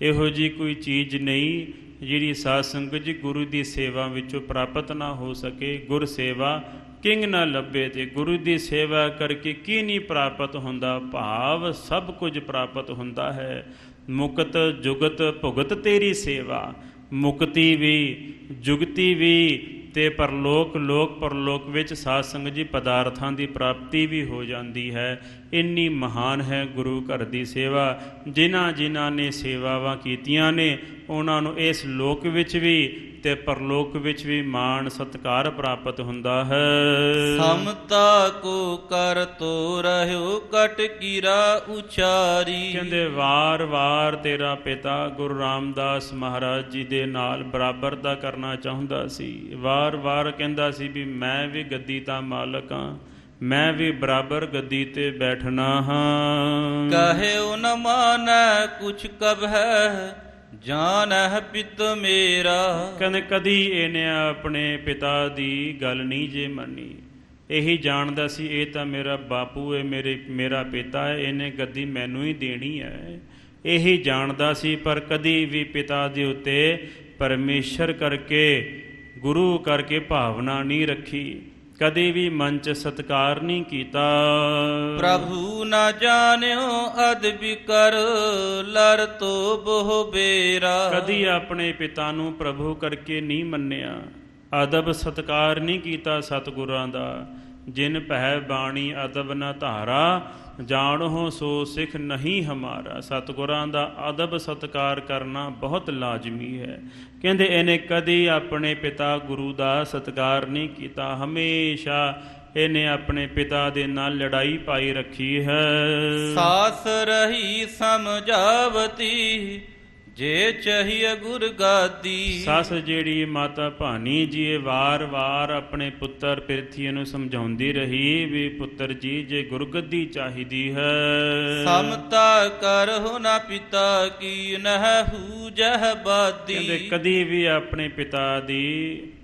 ਇਹੋ ਜਿਹੀ ਕੋਈ ਚੀਜ਼ ਨਹੀਂ ਜਿਹੜੀ ਸਾਧ ਸੰਗਤ ਜੀ ਗੁਰੂ ਦੀ ਸੇਵਾ ਵਿੱਚੋਂ ਪ੍ਰਾਪਤ ਨਾ ਹੋ ਸਕੇ। ਗੁਰ ਸੇਵਾ ਕਿੰਗ ਨਾ ਲੱਭੇ। ਤੇ ਗੁਰੂ ਦੀ ਸੇਵਾ ਕਰਕੇ ਕੀ ਨਹੀਂ ਪ੍ਰਾਪਤ ਹੁੰਦਾ, ਭਾਵ ਸਭ ਕੁਝ ਪ੍ਰਾਪਤ ਹੁੰਦਾ ਹੈ। ਮੁਕਤ ਜੁਗਤ ਭੁਗਤ ਤੇਰੀ ਸੇਵਾ, ਮੁਕਤੀ ਵੀ ਜੁਗਤੀ ਵੀ ਤੇ ਪਰਲੋਕ ਲੋਕ ਪਰਲੋਕ ਵਿੱਚ ਸਾਧ ਸੰਗਤ ਜੀ ਪਦਾਰਥਾਂ ਦੀ ਪ੍ਰਾਪਤੀ ਵੀ ਹੋ ਜਾਂਦੀ ਹੈ। ਇੰਨੀ ਮਹਾਨ ਹੈ ਗੁਰੂ ਘਰ ਦੀ ਸੇਵਾ। ਜਿਨ੍ਹਾਂ ਜਿਨ੍ਹਾਂ ਨੇ ਸੇਵਾਵਾਂ ਕੀਤੀਆਂ ਨੇ ਉਹਨਾਂ ਨੂੰ ਇਸ ਲੋਕ ਵਿੱਚ ਵੀ ਤੇ ਪਰਲੋਕ ਵਿੱਚ ਵੀ ਮਾਣ ਸਤਿਕਾਰ ਪ੍ਰਾਪਤ ਹੁੰਦਾ ਹੈ। ਸਮਤਾ ਕੋ ਕਰ ਤੋ ਰਹਿਓ ਕਟ ਕੀਰਾ ਉਚਾਰੀ। ਕਹਿੰਦੇ ਵਾਰ ਵਾਰ ਤੇਰਾ ਪਿਤਾ ਗੁਰੂ ਰਾਮਦਾਸ ਮਹਾਰਾਜ ਜੀ ਦੇ ਨਾਲ ਬਰਾਬਰ ਦਾ ਕਰਨਾ ਚਾਹੁੰਦਾ ਸੀ। ਵਾਰ ਵਾਰ ਕਹਿੰਦਾ ਸੀ ਵੀ ਮੈਂ ਵੀ ਗੱਦੀ ਦਾ ਮਾਲਕ ਹਾਂ, ਮੈਂ ਵੀ ਬਰਾਬਰ ਗੱਦੀ ਤੇ ਬੈਠਣਾ ਹਾਂ। ਕਹਿਓ ਨ ਮਾਨੈ ਕੁਛ ਕਬ ਹੈ ਜਾਨਹਿ ਪਿਤ ਮੇਰਾ। ਕਹਿੰਦੇ ਕਦੀ ਇਹਨੇ ਆਪਣੇ ਪਿਤਾ ਦੀ ਗੱਲ ਨਹੀਂ ਜੇ ਮੰਨੀ। ਇਹੀ ਜਾਣਦਾ ਸੀ ਇਹ ਤਾਂ ਮੇਰਾ ਬਾਪੂ ਹੈ, ਮੇਰਾ ਪਿਤਾ ਹੈ, ਇਹਨੇ ਗੱਦੀ ਮੈਨੂੰ ਹੀ ਦੇਣੀ ਹੈ। ਇਹੀ ਜਾਣਦਾ ਸੀ, ਪਰ ਕਦੀ ਵੀ ਪਿਤਾ ਦੇ ਉੱਤੇ ਪਰਮੇਸ਼ਰ ਕਰਕੇ ਗੁਰੂ ਕਰਕੇ ਭਾਵਨਾ ਨਹੀਂ ਰੱਖੀ, ਕਦੇ ਵੀ ਮਨ 'ਚ ਸਤਿਕਾਰ ਨਹੀਂ ਕੀਤਾ। ਪ੍ਰਭੂ ਨਾ ਜਾਣਿਓ ਅਦਬਿ ਕਰ ਲਰ ਤੋ ਬਹੁ ਬੇਰਾ। ਕਦੀ ਆਪਣੇ ਪਿਤਾ ਨੂੰ ਪ੍ਰਭੂ ਕਰਕੇ ਨਹੀਂ ਮੰਨਿਆ, ਅਦਬ ਸਤਿਕਾਰ ਨਹੀਂ ਕੀਤਾ ਸਤਿਗੁਰਾਂ ਦਾ। ਜਿਨ ਪਹਿ ਬਾਣੀ ਅਦਬ ਨ ਧਾਰਾ, ਜਾਣੋ ਸੋ ਸਿੱਖ ਨਹੀਂ ਹਮਾਰਾ। ਸਤਿਗੁਰਾਂ ਦਾ ਅਦਬ ਸਤਿਕਾਰ ਕਰਨਾ ਬਹੁਤ ਲਾਜ਼ਮੀ ਹੈ। ਕਹਿੰਦੇ ਇਹਨੇ ਕਦੀ ਆਪਣੇ ਪਿਤਾ ਗੁਰੂ ਦਾ ਸਤਿਕਾਰ ਨਹੀਂ ਕੀਤਾ। ਹਮੇਸ਼ਾ ਇਹਨੇ ਆਪਣੇ ਪਿਤਾ ਦੇ ਨਾਲ ਲੜਾਈ ਪਾਈ ਰੱਖੀ ਹੈ। ਸਾਸ ਰਹੀ ਸਮਝਾਵਤੀ ਜੇ ਚਾਹੀਏ ਗੁਰ ਗਾਦੀ। ਸੱਸ ਜਿਹੜੀ ਮਾਤਾ ਭਾਨੀ ਜੀ ਇਹ ਵਾਰ ਵਾਰ ਆਪਣੇ ਪੁੱਤਰ ਪਿਰਥੀ ਨੂੰ ਸਮਝਾਉਂਦੀ ਰਹੀ ਵੀ ਪੁੱਤਰ ਜੀ ਜੇ ਗੁਰਗੱਦੀ ਚਾਹੀਦੀ ਹੈ। ਸਮਤਾ ਕਰਹੁ ਨਾ ਪਿਤਾ ਕੀ ਨਹਿ ਹੂਜਹਿ ਬਾਦੀ। ਕਹਿੰਦੇ ਕਦੀ ਵੀ ਆਪਣੇ ਪਿਤਾ ਦੀ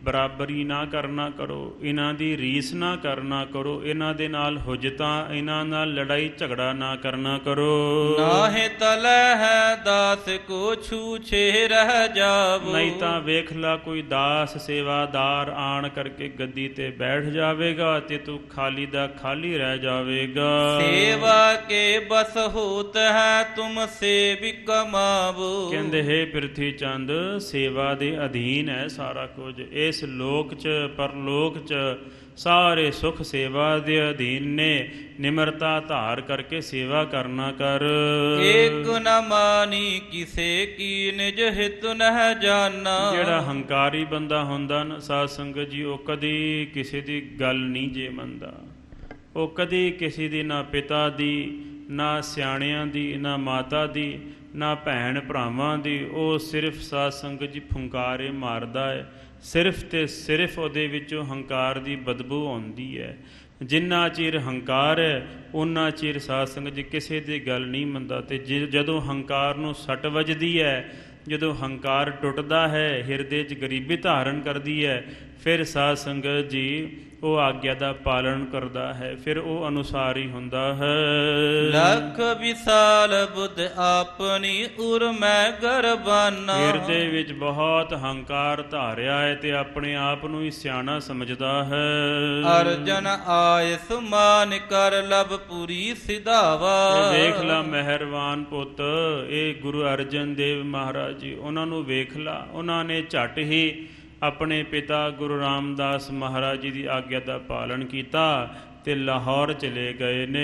ਬਰਾਬਰੀ ਨਾ ਕਰਨਾ ਕਰੋ, ਇਹਨਾਂ ਦੀ ਰੀਸ ਨਾ ਕਰਨਾ ਕਰੋ, ਇਹਨਾਂ ਦੇ ਨਾਲ ਹੁਜਤਾਂ, ਇਹਨਾਂ ਨਾਲ ਲੜਾਈ ਝਗੜਾ ਨਾ ਕਰਨਾ ਕਰੋ। ਨਾਹਿ ਤਲੈ ਹੈ ਦਾਸ ਕੋ ਛੂਛੇ ਰਹਿ ਜਾਵੋ। ਨਹੀਂ ਤਾਂ ਵੇਖ ਲਾ ਕੋਈ ਦਾਸ ਸੇਵਾਦਾਰ ਆਣ ਕਰਕੇ ਗੱਦੀ ਤੇ ਬੈਠ ਜਾਵੇਗਾ ਤੇ ਤੂੰ ਖਾਲੀ ਦਾ ਖਾਲੀ ਰਹਿ ਜਾਵੇਗਾ। ਸੇਵਾ ਕੇ ਬਸ ਹੋਤ ਹੈ ਤੁਮ ਸੇਵਿ ਕਮਾਵੋ। ਕਹਿੰਦੇ ਹੈ ਪ੍ਰਿਥੀ ਚੰਦ ਸੇਵਾ ਦੇ ਅਧੀਨ ਹੈ ਸਾਰਾ ਕੁਝ। ਇਸ ਲੋਕ 'ਚ ਪਰਲੋਕ 'ਚ ਸਾਰੇ ਸੁਖ ਸੇਵਾ ਦੇ ਅਧੀਨ ਨੇ, ਨਿਮਰਤਾ ਧਾਰ ਕਰਕੇ ਸੇਵਾ ਕਰਨਾ ਕਰ। ਏਕ ਨ ਮਾਨੀ ਕਿਸੇ ਕੀ ਨਿਜ ਹਿਤ ਨਹਿ ਜਾਨਾ। ਜਿਹੜਾ ਹੰਕਾਰੀ ਬੰਦਾ ਹੁੰਦਾ ਨਾ ਸਾਧ ਸੰਗਤ ਜੀ, ਉਹ ਕਦੀ ਕਿਸੇ ਦੀ ਗੱਲ ਨਹੀਂ ਜੇ ਮੰਨਦਾ। ਉਹ ਕਦੀ ਕਿਸੇ ਦੀ, ਨਾ ਪਿਤਾ ਦੀ, ਨਾ ਸਿਆਣਿਆਂ ਦੀ, ਨਾ ਮਾਤਾ ਦੀ, ਨਾ ਭੈਣ ਭਰਾਵਾਂ ਦੀ, ਉਹ ਸਿਰਫ ਸਾਧ ਸੰਗਤ ਜੀ ਫੁੰਕਾਰੇ ਮਾਰਦਾ ਹੈ। ਸਿਰਫ ਤੇ ਸਿਰਫ ਉਹਦੇ ਵਿੱਚੋਂ ਹੰਕਾਰ ਦੀ ਬਦਬੂ ਆਉਂਦੀ ਹੈ। ਜਿੰਨਾ ਚਿਰ ਹੰਕਾਰ ਹੈ ਉਨਾ ਚਿਰ ਸਾਧ ਸੰਗਤ ਜੀ ਕਿਸੇ ਦੀ ਗੱਲ ਨਹੀਂ ਮੰਨਦਾ। ਅਤੇ ਜਦੋਂ ਹੰਕਾਰ ਨੂੰ ਸੱਟ ਵੱਜਦੀ ਹੈ, ਜਦੋਂ ਹੰਕਾਰ ਟੁੱਟਦਾ ਹੈ, ਹਿਰਦੇ 'ਚ ਗਰੀਬੀ ਧਾਰਨ ਕਰਦੀ ਹੈ, ਫਿਰ ਸਾਧ ਸੰਗਤ ਜੀ ਉਹ ਆਗਿਆ ਦਾ ਪਾਲਣ ਕਰਦਾ ਹੈ, ਫਿਰ ਉਹ ਅਨੁਸਾਰ ਹੀ ਹੁੰਦਾ ਹੈ। ਲੱਖ ਵਿਸਾਲ ਬੁੱਧ ਆਪਣੀ ਉਰ ਮੈਂ ਗਰਬਾਨਾ। ਹਿਰਦੇ ਵਿੱਚ ਬਹੁਤ ਹੰਕਾਰ ਧਾਰਿਆ ਹੈ ਤੇ ਆਪਣੇ ਆਪ ਨੂੰ ਹੀ ਸਿਆਣਾ ਸਮਝਦਾ ਹੈ। ਅਰਜਨ ਆਇਸ ਮਾਨ ਕਰ ਲਬ ਪੂਰੀ ਸਿਧਾਵਾ। ਵੇਖ ਲਾ ਮਿਹਰਬਾਨ ਪੁੱਤ, ਇਹ ਗੁਰੂ ਅਰਜਨ ਦੇਵ ਮਹਾਰਾਜ ਜੀ, ਉਹਨਾਂ ਨੂੰ ਵੇਖ ਲਾ, ਉਹਨਾਂ ਨੇ ਝੱਟ ਹੀ ਆਪਣੇ ਪਿਤਾ ਗੁਰੂ ਰਾਮਦਾਸ ਮਹਾਰਾਜ ਜੀ ਦੀ ਆਗਿਆ ਦਾ ਪਾਲਣ ਕੀਤਾ ਤੇ ਲਾਹੌਰ ਚਲੇ ਗਏ ਨੇ।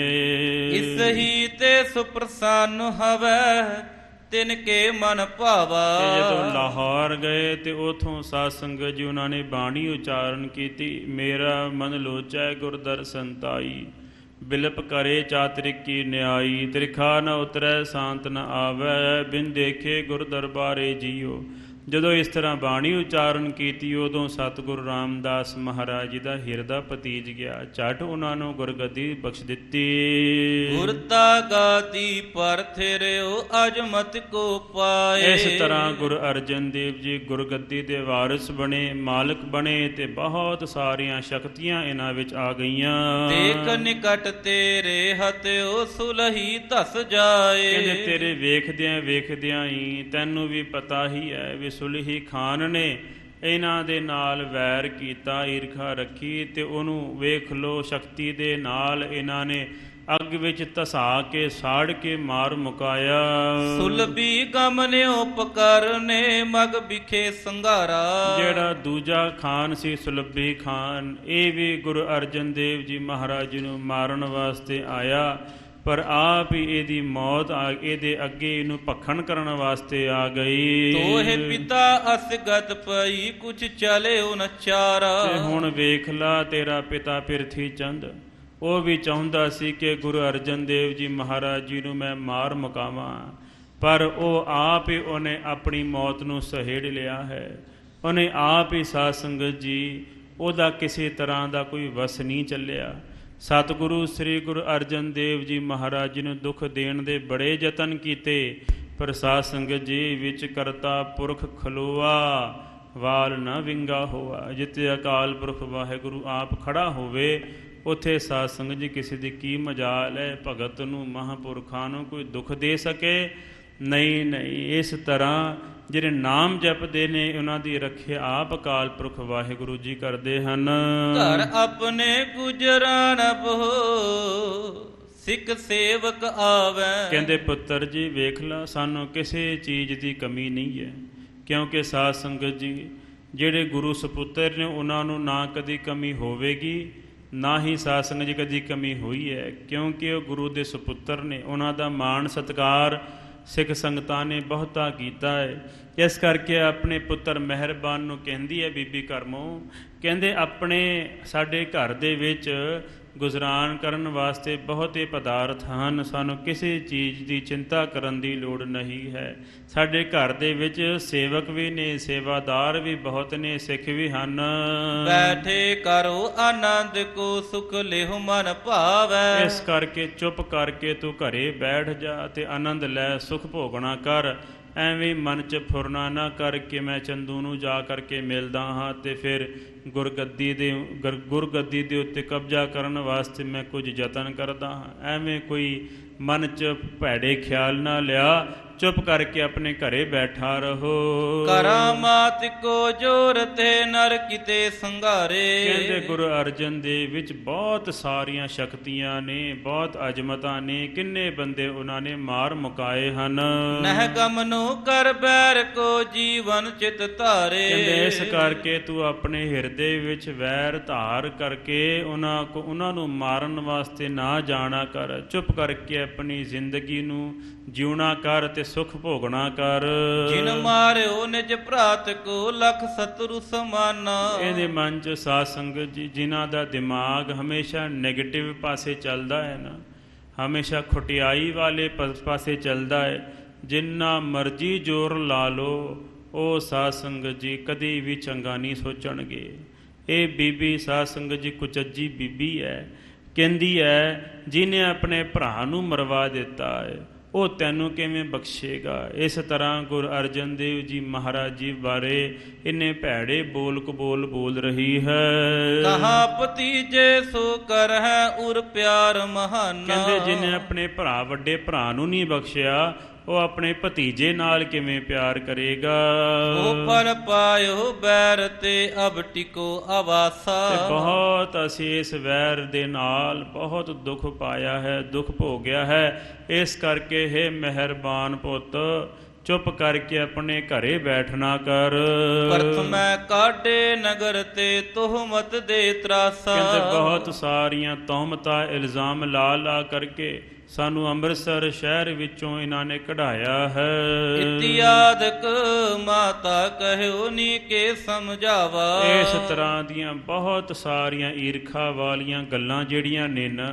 ਇਸ ਹੀ ਤੇ ਸੁਪ੍ਰਸੰਨ ਹਵੈ ਤਿਨ ਕੇ ਮਨ ਭਾਵਾ। ਜਦੋਂ ਲਾਹੌਰ ਗਏ ਤੇ ਉਥੋਂ ਸਾਧ ਸੰਗਤ ਜੀ ਉਹਨਾਂ ਨੇ ਬਾਣੀ ਉਚਾਰਨ ਕੀਤੀ, ਮੇਰਾ ਮਨ ਲੋਚੈ ਗੁਰ ਦਰਸ਼ਨ ਤਾਈ, ਬਿਲਪ ਕਰੇ ਚਾਤ੍ਰਿਕੀ ਨਿਆਈ, ਤ੍ਰਿਖਾ ਨ ਉਤਰੈ ਸ਼ਾਂਤ ਨ ਆਵੈ, ਬਿਨ ਦੇਖੇ ਗੁਰ ਦਰਬਾਰੇ ਜੀਓ। ਜਦੋਂ ਇਸ ਤਰ੍ਹਾਂ ਬਾਣੀ ਉਚਾਰਨ ਕੀਤੀ, ਉਦੋਂ ਸਤਿਗੁਰੂ ਰਾਮਦਾਸ ਮਹਾਰਾਜ ਜੀ ਦਾ ਹਿਰਦਾ ਪਤੀਜ ਗਿਆ। ਝੱਟ ਉਹਨਾਂ ਨੂੰ ਗੁਰਗੱਦੀ ਬਖਸ਼ ਦਿੱਤੀ। ਗੁਰਤਾ ਗਾਦੀ ਪਰ ਥਿਰਿਓ ਅਜਮਤ ਕੋ ਪਾਏ। ਇਸ ਤਰ੍ਹਾਂ ਗੁਰੂ ਅਰਜਨ ਦੇਵ ਜੀ ਗੁਰਗੱਦੀ ਦੇ ਵਾਰਿਸ ਬਣੇ, ਮਾਲਕ ਬਣੇ ਤੇ ਬਹੁਤ ਸਾਰੀਆਂ ਸ਼ਕਤੀਆਂ ਇਹਨਾਂ ਵਿੱਚ ਆ ਗਈਆਂ। ਦੇਖ ਨਿਕਟ ਤੇਰੇ ਹਤਿਓ ਸੁਲਹੀ ਧਸ ਜਾਏ। ਕਹਿੰਦੇ ਤੇਰੇ ਵੇਖਦਿਆਂ ਵੇਖਦਿਆਂ ਹੀ ਤੈਨੂੰ ਵੀ ਪਤਾ ਹੀ ਹੈ ਵੀ ਸੁਲਹੀ ਖਾਨ ਨੇ ਇਹਨਾਂ ਦੇ ਨਾਲ ਵੈਰ ਕੀਤਾ, ਈਰਖਾ ਰੱਖੀ, ਤੇ ਉਹਨੂੰ ਵੇਖ ਲੋ ਸ਼ਕਤੀ ਦੇ ਨਾਲ ਇਹਨਾਂ ਨੇ ਅੱਗ ਵਿੱਚ ਧਸਾ ਕੇ ਸਾੜ ਕੇ ਮਾਰ ਮੁਕਾਇਆ। ਸੁਲਭੀ ਗਮਨੇ ਉਪਕਰਨੇ ਮਗ ਵਿਖੇ ਸੰਘਾਰਾ। ਜਿਹੜਾ ਦੂਜਾ ਖਾਨ ਸੀ ਸੁਲਭੀ ਖਾਨ, ਇਹ ਵੀ ਗੁਰੂ ਅਰਜਨ ਦੇਵ ਜੀ ਮਹਾਰਾਜ ਜੀ ਨੂੰ ਮਾਰਨ ਵਾਸਤੇ ਆਇਆ, ਪਰ ਆਪ ਹੀ ਇਹਦੀ ਮੌਤ ਇਹਦੇ ਅੱਗੇ ਇਹਨੂੰ ਭਖਣ ਕਰਨ ਵਾਸਤੇ ਆ ਗਈ। ਤੋਹੇ ਪਿਤਾ ਅਸਗਤ ਪਈ ਕੁਛ ਚਲੇ ਉਨਚਾਰਾ। ਤੇ ਹੁਣ ਵੇਖ ਲਾ ਤੇਰਾ ਪਿਤਾ ਪ੍ਰਿਥੀ ਚੰਦ, ਉਹ ਵੀ ਚਾਹੁੰਦਾ ਸੀ ਕਿ ਗੁਰੂ ਅਰਜਨ ਦੇਵ ਜੀ ਮਹਾਰਾਜ ਜੀ ਨੂੰ ਮੈਂ ਮਾਰ ਮੁਕਾਵਾਂ, ਪਰ ਉਹ ਆਪ ਹੀ ਉਹਨੇ ਆਪਣੀ ਮੌਤ ਨੂੰ ਸਹੇੜ ਲਿਆ ਹੈ। ਉਹਨੇ ਆਪ ਹੀ ਸਾਧ ਸੰਗਤ ਜੀ, ਉਹਦਾ ਕਿਸੇ ਤਰ੍ਹਾਂ ਦਾ ਕੋਈ ਵਸ ਨਹੀਂ ਚੱਲਿਆ। ਸਤਿਗੁਰੂ ਸ੍ਰੀ ਗੁਰੂ ਅਰਜਨ ਦੇਵ ਜੀ ਮਹਾਰਾਜ ਜੀ ਨੂੰ ਦੁੱਖ ਦੇਣ ਦੇ ਬੜੇ ਯਤਨ ਕੀਤੇ, ਪਰ ਸਾਧ ਸੰਗਤ ਜੀ ਵਿੱਚ ਕਰਤਾ ਪੁਰਖ ਖਲੋਆ, ਵਾਲ ਨਾ ਵਿੰਗਾ ਹੋਆ। ਜਿੱਥੇ ਅਕਾਲ ਪੁਰਖ ਵਾਹਿਗੁਰੂ ਆਪ ਖੜਾ ਹੋਵੇ, ਉੱਥੇ ਸਾਧ ਸੰਗਤ ਜੀ ਕਿਸੇ ਦੀ ਕੀ ਮਜਾਲ ਹੈ। ਭਗਤ ਨੂੰ, ਮਹਾਂਪੁਰਖਾਂ ਨੂੰ ਕੋਈ ਦੁੱਖ ਦੇ ਸਕੇ? ਨਹੀਂ ਨਹੀਂ। ਇਸ ਤਰ੍ਹਾਂ ਜਿਹੜੇ ਨਾਮ ਜਪਦੇ ਨੇ ਉਹਨਾਂ ਦੀ ਰੱਖਿਆ ਆਪ ਅਕਾਲ ਪੁਰਖ ਵਾਹਿਗੁਰੂ ਜੀ ਕਰਦੇ ਹਨ। ਘਰ ਆਪਣੇ ਗੁਜਰਾਨ ਬਹੋ ਸਿੱਖ ਸੇਵਕ ਆਵੈ। ਕਹਿੰਦੇ ਪੁੱਤਰ ਜੀ ਵੇਖ ਲਾ, ਸਾਨੂੰ ਕਿਸੇ ਚੀਜ਼ ਦੀ ਕਮੀ ਨਹੀਂ ਹੈ, ਕਿਉਂਕਿ ਸਾਧ ਸੰਗਤ ਜੀ ਜਿਹੜੇ ਗੁਰੂ ਸਪੁੱਤਰ ਨੇ ਉਹਨਾਂ ਨੂੰ ਨਾ ਕਦੀ ਕਮੀ ਹੋਵੇਗੀ, ਨਾ ਹੀ ਸਾਧ ਸੰਗਤ ਜੀ ਕਦੀ ਕਮੀ ਹੋਈ ਹੈ, ਕਿਉਂਕਿ ਉਹ ਗੁਰੂ ਦੇ ਸਪੁੱਤਰ ਨੇ। ਉਹਨਾਂ ਦਾ ਮਾਣ ਸਤਿਕਾਰ ਸਿੱਖ ਸੰਗਤਾਂ ਨੇ ਬਹੁਤਾ ਕੀਤਾ ਹੈ। ਇਸ ਕਰਕੇ ਆਪਣੇ ਪੁੱਤਰ ਮਿਹਰਬਾਨ ਨੂੰ ਕਹਿੰਦੀ ਹੈ ਬੀਬੀ ਕਰਮੋਂ, ਕਹਿੰਦੇ ਆਪਣੇ ਸਾਡੇ ਘਰ ਦੇ ਵਿੱਚ ਗੁਜ਼ਰਾਨ ਕਰਨ ਵਾਸਤੇ ਬਹੁਤੇ ਪਦਾਰਥ ਹਨ, ਸਾਨੂੰ ਕਿਸੇ ਚੀਜ਼ ਦੀ ਚਿੰਤਾ ਕਰਨ ਦੀ ਲੋੜ ਨਹੀਂ ਹੈ। ਸਾਡੇ ਘਰ ਦੇ ਵਿੱਚ ਸੇਵਕ ਵੀ ਨੇ, ਸੇਵਾਦਾਰ ਵੀ ਬਹੁਤ ਨੇ, ਸਿੱਖ ਵੀ ਹਨ। ਬੈਠੇ ਕਰੋ ਆਨੰਦ ਕੋ ਸੁਖ ਲਿਹੁ ਮਨ ਭਾਵੈ। ਇਸ ਕਰਕੇ ਚੁੱਪ ਕਰਕੇ ਤੂੰ ਘਰੇ ਬੈਠ ਜਾ ਤੇ ਆਨੰਦ ਲੈ, ਸੁਖ ਭੋਗਣਾ ਕਰ। ਐਵੇਂ ਮਨ 'ਚ ਫੁਰਨਾ ਨਾ ਕਰਕੇ ਮੈਂ ਚੰਦੂ ਨੂੰ ਜਾ ਕਰਕੇ ਮਿਲਦਾ ਹਾਂ ਤੇ ਫਿਰ ਗੁਰਗੱਦੀ ਦੇ ਉੱਤੇ ਕਬਜ਼ਾ ਕਰਨ ਵਾਸਤੇ ਮੈਂ ਕੁਝ ਯਤਨ ਕਰਦਾ ਹਾਂ। ਐਵੇਂ ਕੋਈ ਮਨ 'ਚ ਭੈੜੇ ਖਿਆਲ ਨਾ ਲਿਆ, ਚੁੱਪ ਕਰਕੇ ਆਪਣੇ ਘਰੇ ਬੈਠਾ ਰਹੋ। ਕਰਾਮਾਤ ਕੋ ਜੋਰ ਤੇ ਨਰ ਕਿਤੇ ਸੰਘਾਰੇ। ਕਹਿੰਦੇ ਗੁਰੂ ਅਰਜਨ ਦੇਵ ਵਿੱਚ ਬਹੁਤ ਸਾਰੀਆਂ ਸ਼ਕਤੀਆਂ ਨੇ, ਬਹੁਤ ਅਜਮਤਾਂ ਨੇ, ਕਿੰਨੇ ਬੰਦੇ ਉਹਨਾਂ ਨੇ ਮਾਰ ਮੁਕਾਏ ਹਨ। ਨਹਿ ਗਮਨੋ ਕਰ ਬੈਰ ਕੋ ਜੀਵਨ ਚਿਤ ਧਾਰੇ। ਕਹਿੰਦੇ ਇਸ ਕਰਕੇ ਤੂੰ ਆਪਣੇ ਹਿਰਦੇ ਵਿੱਚ ਵੈਰ ਧਾਰ ਕਰਕੇ ਉਹਨਾਂ ਨੂੰ ਮਾਰਨ ਵਾਸਤੇ ਨਾ ਜਾਣਾ ਕਰ। ਚੁੱਪ ਕਰਕੇ ਆਪਣੀ ਜ਼ਿੰਦਗੀ ਨੂੰ ਜਿਉਣਾ ਕਰ ਤੇ ਸੁਖ ਭੋਗਣਾ ਕਰ। ਜਿਨ ਮਾਰਿਓ ਨਿਜ ਭਰਾਤ ਕੋ ਲਖ ਸਤਰੂ ਸਮਾਨਾ। ਇਹਦੇ ਮਨ 'ਚ ਸਾਧ ਸੰਗਤ ਜੀ ਜਿਨ੍ਹਾਂ ਦਾ ਦਿਮਾਗ ਹਮੇਸ਼ਾ ਨੈਗੇਟਿਵ ਪਾਸੇ ਚੱਲਦਾ ਹੈ ਨਾ, ਹਮੇਸ਼ਾ ਖੁਟਿਆਈ ਵਾਲੇ ਪਾਸੇ ਚੱਲਦਾ ਹੈ, ਜਿੰਨਾ ਮਰਜ਼ੀ ਜ਼ੋਰ ਲਾ ਲਓ ਉਹ ਸਾਧ ਸੰਗਤ ਜੀ ਕਦੀ ਵੀ ਚੰਗਾ ਨਹੀਂ ਸੋਚਣਗੇ। ਇਹ ਬੀਬੀ ਸਾਧ ਸੰਗਤ ਜੀ ਕੁਚੱਜੀ ਬੀਬੀ ਹੈ। ਕਹਿੰਦੀ ਹੈ ਜਿਹਨੇ ਆਪਣੇ ਭਰਾ ਨੂੰ ਮਰਵਾ ਦਿੱਤਾ ਹੈ ਉਹ ਤੈਨੂੰ ਕਿਵੇਂ ਬਖਸ਼ੇਗਾ। ਇਸ ਤਰ੍ਹਾਂ ਗੁਰੂ ਅਰਜਨ ਦੇਵ ਜੀ ਮਹਾਰਾਜ ਜੀ ਬਾਰੇ ਇੰਨੇ ਭੈੜੇ ਬੋਲ ਕਬੋਲ ਬੋਲ ਰਹੀ ਹੈ। ਕਹਾ ਭਤੀਜੇ ਸੋ ਕਰ ਹੈ ਉਰ ਪਿਆਰ ਮਹਾਨਾ। ਕਹਿੰਦੇ ਜਿਹਨੇ ਆਪਣੇ ਭਰਾ ਵੱਡੇ ਭਰਾ ਨੂੰ ਨਹੀਂ ਬਖਸ਼ਿਆ ਉਹ ਆਪਣੇ ਭਤੀਜੇ ਨਾਲ ਕਿਵੇਂ ਪਿਆਰ ਕਰੇਗਾ। ਉਹ ਪਰ ਪਾਇਓ ਬੈਰ ਤੇ ਅਬ ਟਿਕੋ ਆਵਾਸਾ। ਤੇ ਬਹੁਤ ਅਸੀਂ ਇਸ ਵੈਰ ਦੇ ਨਾਲ ਬਹੁਤ ਦੁੱਖ ਪਾਇਆ ਹੈ, ਦੁੱਖ ਭੋਗਿਆ ਹੈ। ਇਸ ਕਰਕੇ ਹੇ ਮਿਹਰਬਾਨ ਪੁੱਤ ਚੁੱਪ ਕਰਕੇ ਆਪਣੇ ਘਰੇ ਬੈਠਣਾ ਕਰ। ਪ੍ਰਥਮੈ ਕਾਢੇ ਨਗਰ ਤੇ ਤੋਹਮਤ ਦੇ ਤਰਾਸਾ। ਕਹਿੰਦੇ ਬਹੁਤ ਸਾਰੀਆਂ ਤੋਹਮਤਾਂ ਇਲਜ਼ਾਮ ਲਾ ਕਰਕੇ ਸਾਨੂੰ ਅੰਮ੍ਰਿਤਸਰ ਸ਼ਹਿਰ ਵਿੱਚੋਂ ਇਹਨਾਂ ਨੇ ਕਢਾਇਆ ਹੈ। ਇਤਿਆਦਕ ਮਾਤਾ ਕਹਿਓ ਨੀ ਕੇ ਸਮਝਾਵਾ। ਇਸ ਤਰ੍ਹਾਂ ਦੀਆਂ ਬਹੁਤ ਸਾਰੀਆਂ ਈਰਖਾ ਵਾਲੀਆਂ ਗੱਲਾਂ ਜਿਹੜੀਆਂ ਨੇ ਨਾ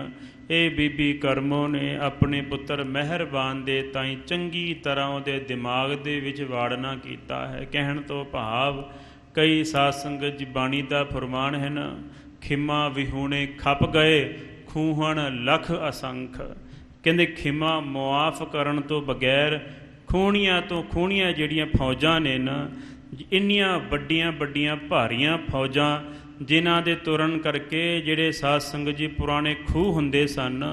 ਇਹ ਬੀਬੀ ਕਰਮੋਂ ਨੇ ਆਪਣੇ ਪੁੱਤਰ ਮਿਹਰਬਾਨ ਦੇ ਤਾਈਂ ਚੰਗੀ ਤਰ੍ਹਾਂ ਉਹਦੇ ਦਿਮਾਗ ਦੇ ਵਿੱਚ ਵਾੜਨਾ ਕੀਤਾ ਹੈ। ਕਹਿਣ ਤੋਂ ਭਾਵ ਕਈ ਸਾਧ ਸੰਗਤ ਜੀ ਬਾਣੀ ਦਾ ਫਰਮਾਨ ਹੈ ਨਾ, ਖਿਮਾ ਵਿਹੂਣੇ ਖੱਪ ਗਏ ਖੂਹਣ ਲਖ ਅਸੰਖ। ਕਹਿੰਦੇ ਖਿਮਾ ਮੁਆਫ ਕਰਨ ਤੋਂ ਬਗੈਰ ਖੂਹਣੀਆਂ ਤੋਂ ਖੂਹਣੀਆਂ ਜਿਹੜੀਆਂ ਫੌਜਾਂ ਨੇ ਨਾ, ਇੰਨੀਆਂ ਵੱਡੀਆਂ ਵੱਡੀਆਂ ਭਾਰੀਆਂ ਫੌਜਾਂ ਜਿਨ੍ਹਾਂ ਦੇ ਤੁਰਨ ਕਰਕੇ ਜਿਹੜੇ ਸਾਧ ਸੰਗਤ ਜੀ ਪੁਰਾਣੇ ਖੂਹ ਹੁੰਦੇ ਸਨ,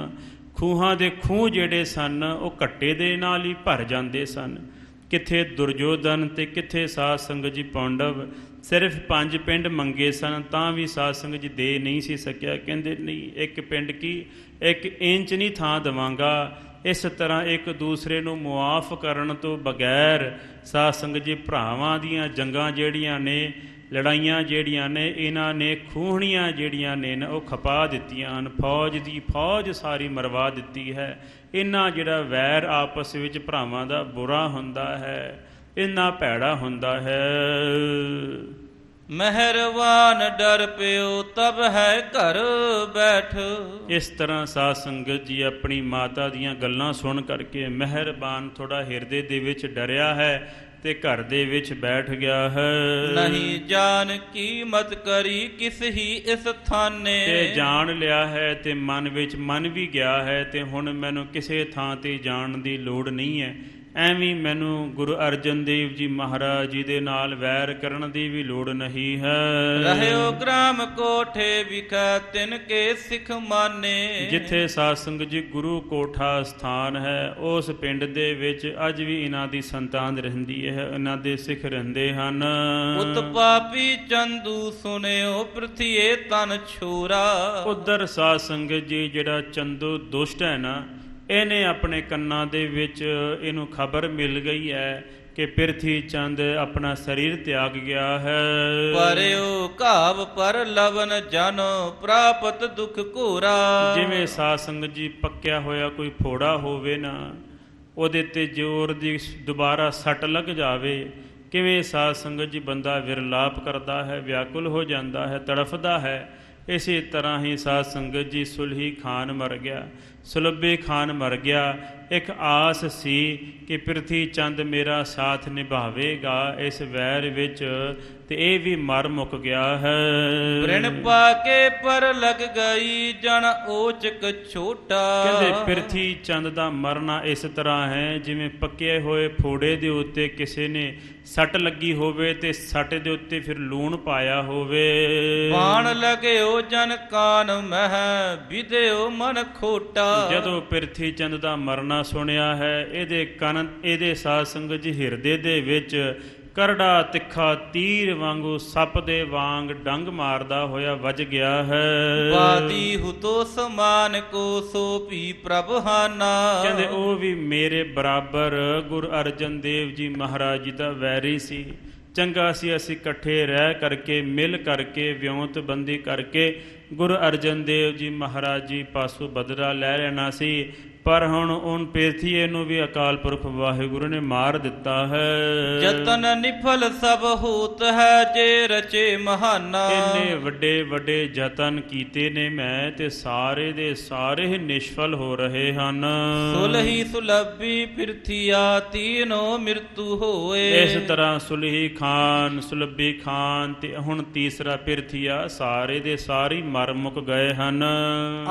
ਖੂਹਾਂ ਦੇ ਖੂਹ ਜਿਹੜੇ ਸਨ ਉਹ ਘੱਟੇ ਦੇ ਨਾਲ ਹੀ ਭਰ ਜਾਂਦੇ ਸਨ। ਕਿੱਥੇ ਦੁਰਯੋਧਨ ਤੇ ਕਿੱਥੇ ਸਾਧ ਸੰਗਤ ਜੀ ਪਾਂਡਵ ਸਿਰਫ 5 ਪਿੰਡ ਮੰਗੇ ਸਨ ਤਾਂ ਵੀ ਸਾਧ ਸੰਗਤ ਜੀ ਦੇ ਨਹੀਂ ਸੀ ਸਕਿਆ। ਕਹਿੰਦੇ ਨਹੀਂ, ਇੱਕ ਪਿੰਡ ਕੀ 1 ਇੰਚ ਨਹੀਂ ਥਾਂ ਦੇਵਾਂਗਾ। ਇਸ ਤਰ੍ਹਾਂ ਇੱਕ ਦੂਸਰੇ ਨੂੰ ਮੁਆਫ ਕਰਨ ਤੋਂ ਬਗੈਰ ਸਾਧ ਸੰਗਤ ਜੀ ਭਰਾਵਾਂ ਦੀਆਂ ਜੰਗਾਂ ਜਿਹੜੀਆਂ ਨੇ, ਲੜਾਈਆਂ ਜਿਹੜੀਆਂ ਨੇ, ਇਹਨਾਂ ਨੇ ਖੂਹਣੀਆਂ ਜਿਹੜੀਆਂ ਨੇ ਨਾ ਉਹ ਖਪਾ ਦਿੱਤੀਆਂ ਹਨ। ਫੌਜ ਦੀ ਫੌਜ ਸਾਰੀ ਮਰਵਾ ਦਿੱਤੀ ਹੈ। ਇਹਨਾਂ ਜਿਹੜਾ ਵੈਰ ਆਪਸ ਵਿੱਚ ਭਰਾਵਾਂ ਦਾ ਬੁਰਾ ਹੁੰਦਾ ਹੈ, ਇੰਨਾ ਭੈੜਾ ਹੁੰਦਾ ਹੈ। ਮਿਹਰਬਾਨ ਡਰ ਪਿਓ ਤਬ ਹੈ ਘਰ ਬੈਠ। ਇਸ ਤਰ੍ਹਾਂ ਸਾਧ ਸੰਗਤ ਜੀ ਆਪਣੀ ਮਾਤਾ ਦੀਆਂ ਗੱਲਾਂ ਸੁਣ ਕਰਕੇ ਮਿਹਰਬਾਨ ਥੋੜਾ ਹਿਰਦੇ ਦੇ ਵਿੱਚ ਡਰਿਆ ਹੈ ਤੇ ਘਰ ਦੇ ਵਿੱਚ ਬੈਠ ਗਿਆ ਹੈ। ਨਹੀਂ ਜਾਣ ਕੀਮਤ ਕਰੀ ਕਿਸ ਹੀ ਇਸ ਥਾਨੇ। ਤੇ ਜਾਣ ਲਿਆ ਹੈ ਤੇ ਮਨ ਵਿੱਚ ਮੰਨ ਵੀ ਗਿਆ ਹੈ ਤੇ ਹੁਣ ਮੈਨੂੰ ਕਿਸੇ ਥਾਂ ਤੇ ਜਾਣ ਦੀ ਲੋੜ ਨਹੀਂ ਹੈ। ਐਵੇਂ ਮੈਨੂੰ ਗੁਰੂ ਅਰਜਨ ਦੇਵ ਜੀ ਮਹਾਰਾਜ ਜੀ ਦੇ ਨਾਲ ਵੈਰ ਕਰਨ ਦੀ ਵੀ ਲੋੜ ਨਹੀਂ ਹੈ। ਰਹਿਓ ਗ੍ਰਾਮ ਕੋਠੇ ਵਿਖੇ ਤਿਨ ਕੇ ਸਿੱਖ ਮਾਨੇ। ਜਿੱਥੇ ਸਾਧ ਸੰਗਤ ਜੀ ਗੁਰੂ ਕੋਠਾ ਸਥਾਨ ਹੈ ਉਸ ਪਿੰਡ ਦੇ ਵਿੱਚ ਅੱਜ ਵੀ ਇਹਨਾਂ ਦੀ ਸੰਤਾਨ ਰਹਿੰਦੀ ਹੈ, ਇਹਨਾਂ ਦੇ ਸਿੱਖ ਰਹਿੰਦੇ ਹਨ। ਉਤ ਪਾਪੀ ਚੰਦੂ ਸੁਣਿਓ ਪ੍ਰਥੀਏ ਤਨ ਛੋਰਾ। ਉਧਰ ਸਾਧ ਸੰਗਤ ਜੀ ਜਿਹੜਾ ਚੰਦੂ ਦੁਸ਼ਟ ਹੈ ਨਾ, ਇਹਨੇ ਆਪਣੇ ਕੰਨਾਂ ਦੇ ਵਿੱਚ ਇਹਨੂੰ ਖਬਰ ਮਿਲ ਗਈ ਹੈ ਕਿ ਪ੍ਰਿਥੀ ਚੰਦ ਆਪਣਾ ਸਰੀਰ ਤਿਆਗ ਗਿਆ ਹੈ। ਪਰਿਓ ਘਾਵ ਪਰ ਲਵਨ ਜਨ ਪ੍ਰਾਪਤ ਦੁਖ ਘੋਰਾ। ਜਿਵੇਂ ਸਾਧ ਸੰਗਤ ਜੀ ਪੱਕਿਆ ਹੋਇਆ ਕੋਈ ਫੋੜਾ ਹੋਵੇ ਨਾ, ਉਹਦੇ ਤੇ ਜ਼ੋਰ ਦੀ ਦੁਬਾਰਾ ਸੱਟ ਲੱਗ ਜਾਵੇ, ਕਿਵੇਂ ਸਾਧ ਸੰਗਤ ਜੀ ਬੰਦਾ ਵਿਰਲਾਪ ਕਰਦਾ ਹੈ, ਵਿਆਕੁਲ ਹੋ ਜਾਂਦਾ ਹੈ, ਤੜਫਦਾ ਹੈ। ਇਸੇ ਤਰ੍ਹਾਂ ਹੀ ਸਾਧ ਸੰਗਤ ਜੀ ਸੁਲਹੀ ਖਾਨ ਮਰ ਗਿਆ, ਸੁਲੱਭੇ ਖਾਨ ਮਰ ਗਿਆ। ਇੱਕ ਆਸ ਸੀ ਕਿ ਪ੍ਰਿਥੀ ਚੰਦ ਮੇਰਾ ਸਾਥ ਨਿਭਾਵੇਗਾ ਇਸ ਵੈਰ ਵਿੱਚ, ਤੇ ਇਹ ਵੀ ਮਰ ਮੁੱਕ ਗਿਆ ਹੈ। ਪ੍ਰਣ ਪਾ ਕੇ ਪਰ ਲੱਗ ਗਈ ਜਨ ਓਚਕ ਛੋਟਾ। ਕਹਿੰਦੇ ਪ੍ਰਿਥੀ ਚੰਦ ਦਾ ਮਰਨਾ ਇਸ ਤਰ੍ਹਾਂ ਹੈ ਜਿਵੇਂ ਪੱਕੇ ਹੋਏ ਫੋੜੇ ਦੇ ਉੱਤੇ ਕਿਸੇ ਨੇ ਸੱਟ ਲੱਗੀ ਹੋਵੇ ਤੇ ਸੱਟ ਦੇ ਉੱਤੇ ਫਿਰ ਲੂਣ ਪਾਇਆ ਹੋਵੇ। ਬਾਣ ਲਗਿਓ ਜਨ ਕਾਨ ਮਹਿ ਵਿਦਿਓ ਮਨ ਖੋਟਾ। ਜਦੋਂ ਪਿਰਥੀ ਚੰਦ ਦਾ ਮਰਨਾ ਸੁਣਿਆ ਹੈ, ਇਹਦੇ ਸਾਧ ਸੰਗਤ ਜੀ ਹਿਰਦੇ ਦੇ ਵਿੱਚ ਕਰੜਾ ਤਿੱਖਾ ਤੀਰ ਵਾਂਗੂ ਸੱਪ ਦੇ ਵਾਂਗ ਡੰਗ ਮਾਰਦਾ ਹੋਇਆ ਵੱਜ ਗਿਆ ਹੈ। ਬਾਦੀ ਹੁਤੋ ਸਮਾਨ ਕੋ ਸੋ ਭੀ ਪ੍ਰਭ ਹਾਨਾ। ਕਹਿੰਦੇ ਉਹ ਵੀ ਮੇਰੇ ਬਰਾਬਰ ਗੁਰੂ ਅਰਜਨ ਦੇਵ ਜੀ ਮਹਾਰਾਜ ਜੀ ਦਾ ਵੈਰੀ ਸੀ। ਚੰਗਾ ਸੀ ਅਸੀਂ ਇਕੱਠੇ ਰਹਿ ਕਰਕੇ ਮਿਲ ਕਰਕੇ ਵਿਉਂਤ ਬੰਦੀ ਕਰਕੇ ਗੁਰੂ ਅਰਜਨ ਦੇਵ ਜੀ ਮਹਾਰਾਜ ਜੀ ਪਾਸੋਂ ਬਦਲਾ ਲੈ ਲੈਣਾ ਸੀ, ਪਰ ਹੁਣ ਉਹ ਪਿਰਥੀਏ ਨੂੰ ਵੀ ਅਕਾਲ ਪੁਰਖ ਵਾਹਿਗੁਰੂ ਨੇ ਮਾਰ ਦਿੱਤਾ ਹੈ। ਜਤਨ ਨਿਫਲ ਸਭ ਹੋਤ ਹੈ ਜੇ ਰਚੇ ਮਹਾਨਾ। ਇੰਨੇ ਵੱਡੇ ਵੱਡੇ ਯਤਨ ਕੀਤੇ ਨੇ ਮੈਂ, ਤੇ ਸਾਰੇ ਦੇ ਸਾਰੇ ਹੀ ਨਿਸ਼ਫਲ ਹੋ ਰਹੇ ਹਨ। ਸੁਲਹੀ ਸੁਲਭੀ ਪਿਰਥੀਆ ਤੀਨੋ ਮਿਰਤੂ ਹੋਏ। ਇਸ ਤਰ੍ਹਾਂ ਸੁਲਹੀ ਖਾਨ, ਸੁਲਭੀ ਖਾਨ ਤੇ ਹੁਣ ਤੀਸਰਾ ਪਿਰਥੀਆ ਸਾਰੇ ਦੇ ਸਾਰੇ ਮਰ ਮੁੱਕ ਗਏ ਹਨ।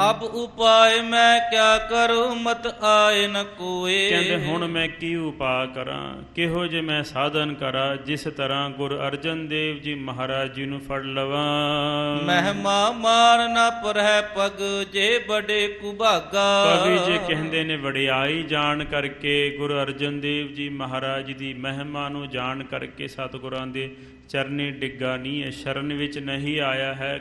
ਅਬ ਉਪਾਏ ਮੈਂ ਕਿਆ ਕਰੂੰ ਮਤ ਆਏ ਨ ਕੋਏ। ਕਹਿੰਦੇ ਹੁਣ ਮੈਂ ਕੀ ਉਪਾਅ ਕਰਾਂ, ਕਿਹੋ ਜੇ ਮੈਂ ਸਾਧਨ ਕਰਾਂ ਜਿਸ ਤਰ੍ਹਾਂ ਗੁਰੂ ਅਰਜਨ ਦੇਵ ਜੀ ਮਹਾਰਾਜ ਜੀ ਨੂੰ ਫੜ ਲਵਾਂ। ਮਹਿਮਾ ਮਾਰ ਨਾ ਪਰਹਿ ਪਗ ਜੇ ਬੜੇ ਕੁਭਾਗਾ। ਕਵੀ ਜੀ ਕਹਿੰਦੇ ਨੇ ਵਡਿਆਈ ਜਾਣ ਕਰਕੇ ਗੁਰੂ ਅਰਜਨ ਦੇਵ ਜੀ ਮਹਾਰਾਜ ਦੀ ਮਹਿਮਾ ਨੂੰ ਜਾਣ ਕਰਕੇ ਸਤਿਗੁਰਾਂ ਦੇ ਚਰਨੀ ਡਿੱਗਾ ਨਹੀਂ ਹੈ, ਸ਼ਰਨ ਵਿੱਚ ਨਹੀਂ ਆਇਆ ਹੈ।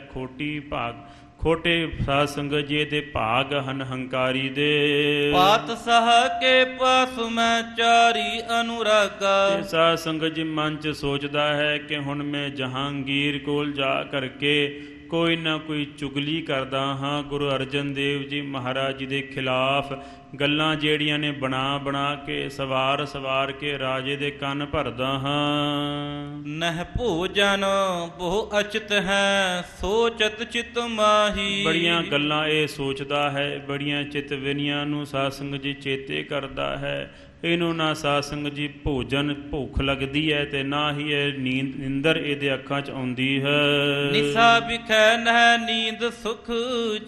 ਖੋਟੇ ਸਾਧ ਸੰਗਤ ਜੀ ਦੇ ਭਾਗ ਹਨ ਹੰਕਾਰੀ ਦੇ। ਪਾਤਸ਼ਾਹ ਕੇ ਪਾਸ ਮੈਂ ਚਾਰੀ ਅਨੁਰਾਗਾ। ਸਾਧ ਸੰਗਤ ਜੀ ਮਨ ਚ ਸੋਚਦਾ ਹੈ ਕਿ ਹੁਣ ਮੈਂ ਜਹਾਂਗੀਰ ਕੋਲ ਜਾ ਕਰਕੇ ਕੋਈ ਨਾ ਕੋਈ ਚੁਗਲੀ ਕਰਦਾ ਹਾਂ। ਗੁਰੂ ਅਰਜਨ ਦੇਵ ਜੀ ਮਹਾਰਾਜ ਜੀ ਦੇ ਖਿਲਾਫ ਗੱਲਾਂ ਜਿਹੜੀਆਂ ਨੇ ਬਣਾ ਕੇ ਸਵਾਰ ਕੇ ਰਾਜੇ ਦੇ ਕੰਨ ਭਰਦਾ ਹਾਂ। ਨਹਿ ਭੋਜਨ ਬਹੁ ਅਚਿਤ ਹੈ ਸੋਚਤ ਚਿਤ ਮਾਹੀ। ਬੜੀਆਂ ਗੱਲਾਂ ਇਹ ਸੋਚਦਾ ਹੈ, ਬੜੀਆਂ ਚਿਤ ਵਿਨੀਆਂ ਨੂੰ ਸਾਧ ਸੰਗਤ ਜੀ ਚੇਤੇ ਕਰਦਾ ਹੈ। ਇਹਨੂੰ ਨਾ ਸਾਧ ਸੰਗਤ ਜੀ ਭੋਜਨ ਭੁੱਖ ਲੱਗਦੀ ਹੈ ਤੇ ਨਾ ਹੀ ਇਹ ਨਿੰਦਰ ਇਹਦੇ ਅੱਖਾਂ 'ਚ ਆਉਂਦੀ ਹੈ। ਨਿਸਾ ਵਿਖੈ ਨਹਿ ਨੀਂਦ ਸੁਖ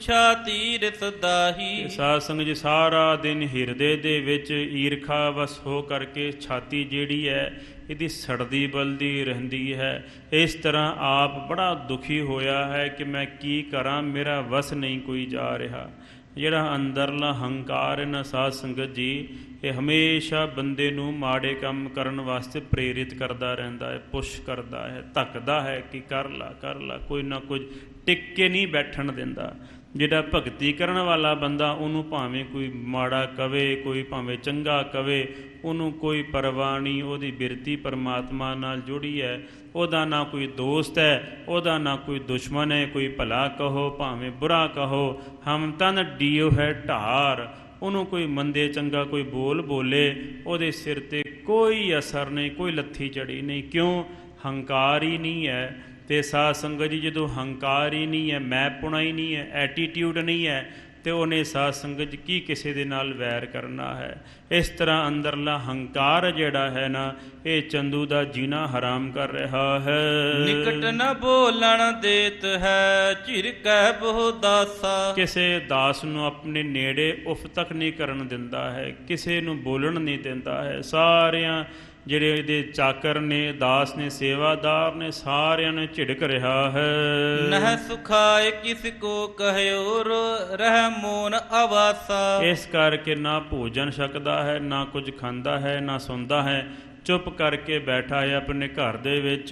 ਛਾਤੀ ਰਿਸ ਦਾਹੀ। ਸਾਧ ਸੰਗਤ ਜੀ ਸਾਰਾ ਦਿਨ ਹਿਰਦੇ ਦੇ ਵਿੱਚ ਈਰਖਾ ਵਸ ਹੋ ਕਰਕੇ ਛਾਤੀ ਜਿਹੜੀ ਹੈ ਇਹਦੀ ਸੜਦੀ ਬਲਦੀ ਰਹਿੰਦੀ ਹੈ। ਇਸ ਤਰ੍ਹਾਂ ਆਪ ਬੜਾ ਦੁਖੀ ਹੋਇਆ ਹੈ ਕਿ ਮੈਂ ਕੀ ਕਰਾਂ, ਮੇਰਾ ਵਸ ਨਹੀਂ ਕੋਈ ਜਾ ਰਿਹਾ। ਜਿਹੜਾ ਅੰਦਰਲਾ ਹੰਕਾਰ ਹੈ ਨਾ ਸਾਧ ਸੰਗਤ ਜੀ, ਇਹ ਹਮੇਸ਼ਾ ਬੰਦੇ ਨੂੰ ਮਾੜੇ ਕੰਮ ਕਰਨ ਵਾਸਤੇ ਪ੍ਰੇਰਿਤ ਕਰਦਾ ਰਹਿੰਦਾ ਹੈ, ਪੁਸ਼ ਕਰਦਾ ਹੈ, ਧੱਕਦਾ ਹੈ ਕਿ ਕਰ ਲਾ ਕੋਈ ਨਾ ਕੁਝ, ਟਿਕ ਕੇ ਨਹੀਂ ਬੈਠਣ ਦਿੰਦਾ। ਜਿਹੜਾ ਭਗਤੀ ਕਰਨ ਵਾਲਾ ਬੰਦਾ ਉਹਨੂੰ ਭਾਵੇਂ ਕੋਈ ਮਾੜਾ ਕਵੇ, ਕੋਈ ਭਾਵੇਂ ਚੰਗਾ ਕਵੇ, ਉਹਨੂੰ ਕੋਈ ਪਰਵਾਹ ਨਹੀਂ। ਉਹਦੀ ਬਿਰਤੀ ਪਰਮਾਤਮਾ ਨਾਲ ਜੁੜੀ ਹੈ, ਉਹਦਾ ਨਾ ਕੋਈ ਦੋਸਤ ਹੈ, ਉਹਦਾ ਨਾ ਕੋਈ ਦੁਸ਼ਮਣ ਹੈ। ਕੋਈ ਭਲਾ ਕਹੋ ਭਾਵੇਂ ਬੁਰਾ ਕਹੋ, ਹਮ ਤਨ ਡੀਓ ਹੈ ਢਾਰ। ਉਹਨੂੰ ਕੋਈ ਮੰਦੇ ਚੰਗਾ ਕੋਈ ਬੋਲੇ, ਉਹਦੇ ਸਿਰ 'ਤੇ ਕੋਈ ਅਸਰ ਨਹੀਂ, ਕੋਈ ਲੱਥੀ ਚੜੀ ਨਹੀਂ। ਕਿਉਂ? ਹੰਕਾਰ ਹੀ ਨਹੀਂ ਹੈ। ਤੇ ਸਾਧ ਸੰਗਤ ਜੀ ਜਦੋਂ ਹੰਕਾਰ ਹੀ ਨਹੀਂ ਹੈ, ਮੈਂਪੁਣਾ ਹੀ ਨਹੀਂ ਹੈ, ਐਟੀਟਿਊਡ ਨਹੀਂ ਹੈ, ਤੇ ਉਹਨੇ ਸਾਧ ਸੰਗਤ ਜੀ ਕੀ ਕਿਸੇ ਦੇ ਨਾਲ ਵੈਰ ਕਰਨਾ ਹੈ। ਇਸ ਤਰ੍ਹਾਂ ਅੰਦਰਲਾ ਹੰਕਾਰ ਜਿਹੜਾ ਹੈ ਨਾ, ਇਹ ਚੰਦੂ ਦਾ ਜੀਣਾ ਹਰਾਮ ਕਰ ਰਿਹਾ ਹੈ। ਨਿਕਟ ਨ ਬੋਲਣ ਦੇਤ ਹੈ ਝਿਰਕੈ ਬਹੁ ਦਾਸਾ। ਕਿਸੇ ਦਾਸ ਨੂੰ ਆਪਣੇ ਨੇੜੇ ਉਫ ਤੱਕ ਨਹੀਂ ਕਰਨ ਦਿੰਦਾ ਹੈ, ਕਿਸੇ ਨੂੰ ਬੋਲਣ ਨਹੀਂ ਦਿੰਦਾ ਹੈ। ਸਾਰਿਆਂ ਜਿਹੜੇ ਇਹਦੇ ਚਾਕਰ ਨੇ, ਦਾਸ ਨੇ, ਸੇਵਾਦਾਰ ਨੇ, ਸਾਰਿਆਂ ਨੂੰ ਝਿੜਕ ਰਿਹਾ ਹੈ। ਨਹਿ ਸੁਖਾਏ ਕਿਸ ਕੋ ਕਹਿਓ ਰਹਿ ਮੋਨ ਆਵਾਸਾ। ਇਸ ਕਰਕੇ ਨਾ ਭੋਜਨ ਛਕਦਾ ਹੈ, ਨਾ ਕੁਝ ਖਾਂਦਾ ਹੈ, ਨਾ ਸੌਂਦਾ ਹੈ, ਚੁੱਪ ਕਰਕੇ ਬੈਠਾ ਹੈ ਆਪਣੇ ਘਰ ਦੇ ਵਿੱਚ।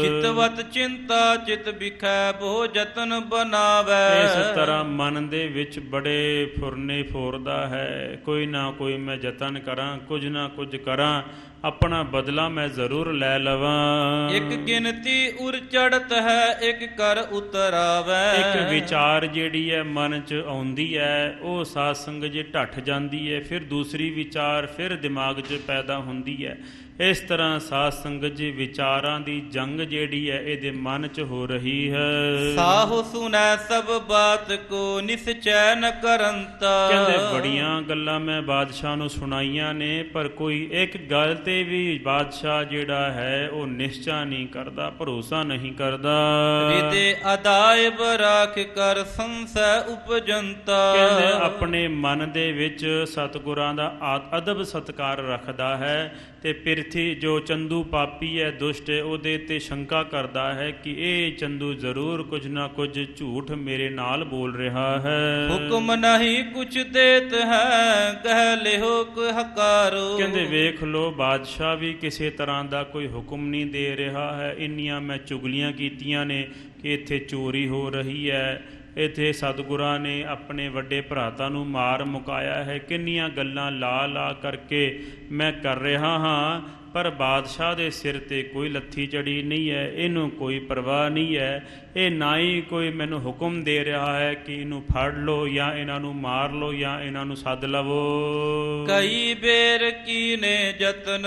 ਚਿਤਵਤ ਚਿੰਤਾ ਚਿਤ ਵਿਖੈ ਬਹੁ ਯਤਨ ਬਨਾਵੈ। ਇਸ ਤਰ੍ਹਾਂ ਮਨ ਦੇ ਵਿੱਚ ਬੜੇ ਫੁਰਨੇ ਫੋਰਦਾ ਹੈ, ਕੋਈ ਨਾ ਕੋਈ ਮੈਂ ਯਤਨ ਕਰਾਂ, ਕੁਝ ਨਾ ਕੁਝ ਕਰਾਂ, ਆਪਣਾ ਬਦਲਾ ਮੈਂ ਜ਼ਰੂਰ ਲੈ ਲਵਾਂ। ਇੱਕ ਗਿਣਤੀ ਉਰ ਚੜਤ ਹੈ ਇੱਕ ਕਰ ਉਤਰਾਵੈ। ਇੱਕ ਵਿਚਾਰ ਜਿਹੜੀ ਹੈ ਮਨ 'ਚ ਆਉਂਦੀ ਹੈ, ਉਹ ਸਾਧ ਸੰਗਤ ਜੇ ਢੱਠ ਜਾਂਦੀ ਹੈ, ਫਿਰ ਦੂਸਰੀ ਵਿਚਾਰ ਫਿਰ ਦਿਮਾਗ 'ਚ ਪੈਦਾ ਹੁੰਦੀ ਹੈ। ਇਸ ਤਰ੍ਹਾਂ ਸਾਧ ਸੰਗਤ ਜੀ ਵਿਚਾਰਾਂ ਦੀ ਜੰਗ ਜਿਹੜੀ ਹੈ ਇਹਦੇ ਮਨ 'ਚ ਹੋ ਰਹੀ ਹੈ। ਸਾਹੁ ਸੁਨੈ ਸਭ ਬਾਤ ਕੋ ਨਿਸਚੈ ਨ ਕਰੰਤਾ। ਕਹਿੰਦੇ ਬੜੀਆਂ ਗੱਲਾਂ ਮੈਂ ਬਾਦਸ਼ਾਹ ਨੂੰ ਸੁਣਾਈਆਂ ਨੇ, ਪਰ ਕੋਈ ਇੱਕ ਗੱਲ ਤੇ ਤੇ ਵੀ ਬਾਦਸ਼ਾਹ ਜਿਹੜਾ ਹੈ ਉਹ ਨਿਸ਼ਚਾ ਨਹੀਂ ਕਰਦਾ, ਭਰੋਸਾ ਨਹੀਂ ਕਰਦਾ। ਰਿਦੇ ਅਦਾਇਬ ਰਾਖ ਕਰ ਸੰਸੈ ਉਪਜੰਤਾ। ਕਹਿੰਦੇ ਆਪਣੇ ਮਨ ਦੇ ਵਿੱਚ ਸਤਿਗੁਰਾਂ ਦਾ ਅਦਬ ਸਤਿਕਾਰ ਰੱਖਦਾ ਹੈ ਤੇ ਪਿਰਥੀ ਜੋ ਚੰਦੂ ਪਾਪੀ ਹੈ, ਦੁਸ਼ਟ ਹੈ, ਉਹਦੇ ਤੇ ਸ਼ੰਕਾ ਕਰਦਾ ਹੈ ਕਿ ਇਹ ਚੰਦੂ ਜ਼ਰੂਰ ਕੁਝ ਨਾ ਕੁਝ ਝੂਠ ਮੇਰੇ ਨਾਲ ਬੋਲ ਰਿਹਾ ਹੈ। ਹੁਕਮ ਨਹੀਂ ਕੁਛ ਦੇਤ ਹੈ, ਕਹਿ ਲਿਓ ਕੋ ਹਕਾਰੋ। ਕਹਿੰਦੇ ਵੇਖ ਲੋ ਬਾਦਸ਼ਾਹ ਵੀ ਕਿਸੇ ਤਰ੍ਹਾਂ ਦਾ ਕੋਈ ਹੁਕਮ ਨਹੀਂ ਦੇ ਰਿਹਾ ਹੈ। ਇੰਨੀਆਂ ਮੈਂ ਚੁਗਲੀਆਂ ਕੀਤੀਆਂ ਨੇ ਕਿ ਇੱਥੇ ਚੋਰੀ ਹੋ ਰਹੀ ਹੈ, ਇੱਥੇ ਸਤਿਗੁਰਾਂ ਨੇ ਆਪਣੇ ਵੱਡੇ ਭਰਾਤਾਂ ਨੂੰ ਮਾਰ ਮੁਕਾਇਆ ਹੈ, ਕਿੰਨੀਆਂ ਗੱਲਾਂ ਲਾ ਕਰਕੇ ਮੈਂ ਕਰ ਰਿਹਾ ਹਾਂ, ਪਰ ਬਾਦਸ਼ਾਹ ਦੇ ਸਿਰ ਤੇ ਕੋਈ ਲੱਥੀ ਚੜੀ ਨਹੀਂ ਹੈ, ਇਹਨੂੰ ਕੋਈ ਪਰਵਾਹ ਨਹੀਂ ਹੈ। ਇਹ ਨਾ ਹੀ ਕੋਈ ਮੈਨੂੰ ਹੁਕਮ ਦੇ ਰਿਹਾ ਹੈ ਕਿ ਇਹਨੂੰ ਫੜ ਲਓ ਜਾਂ ਇਹਨਾਂ ਨੂੰ ਮਾਰ ਲਓ ਜਾਂ ਇਹਨਾਂ ਨੂੰ ਸੱਦ ਲਵੋ। ਕਈ ਬੇਰ ਕੀਨੇ ਯਤਨ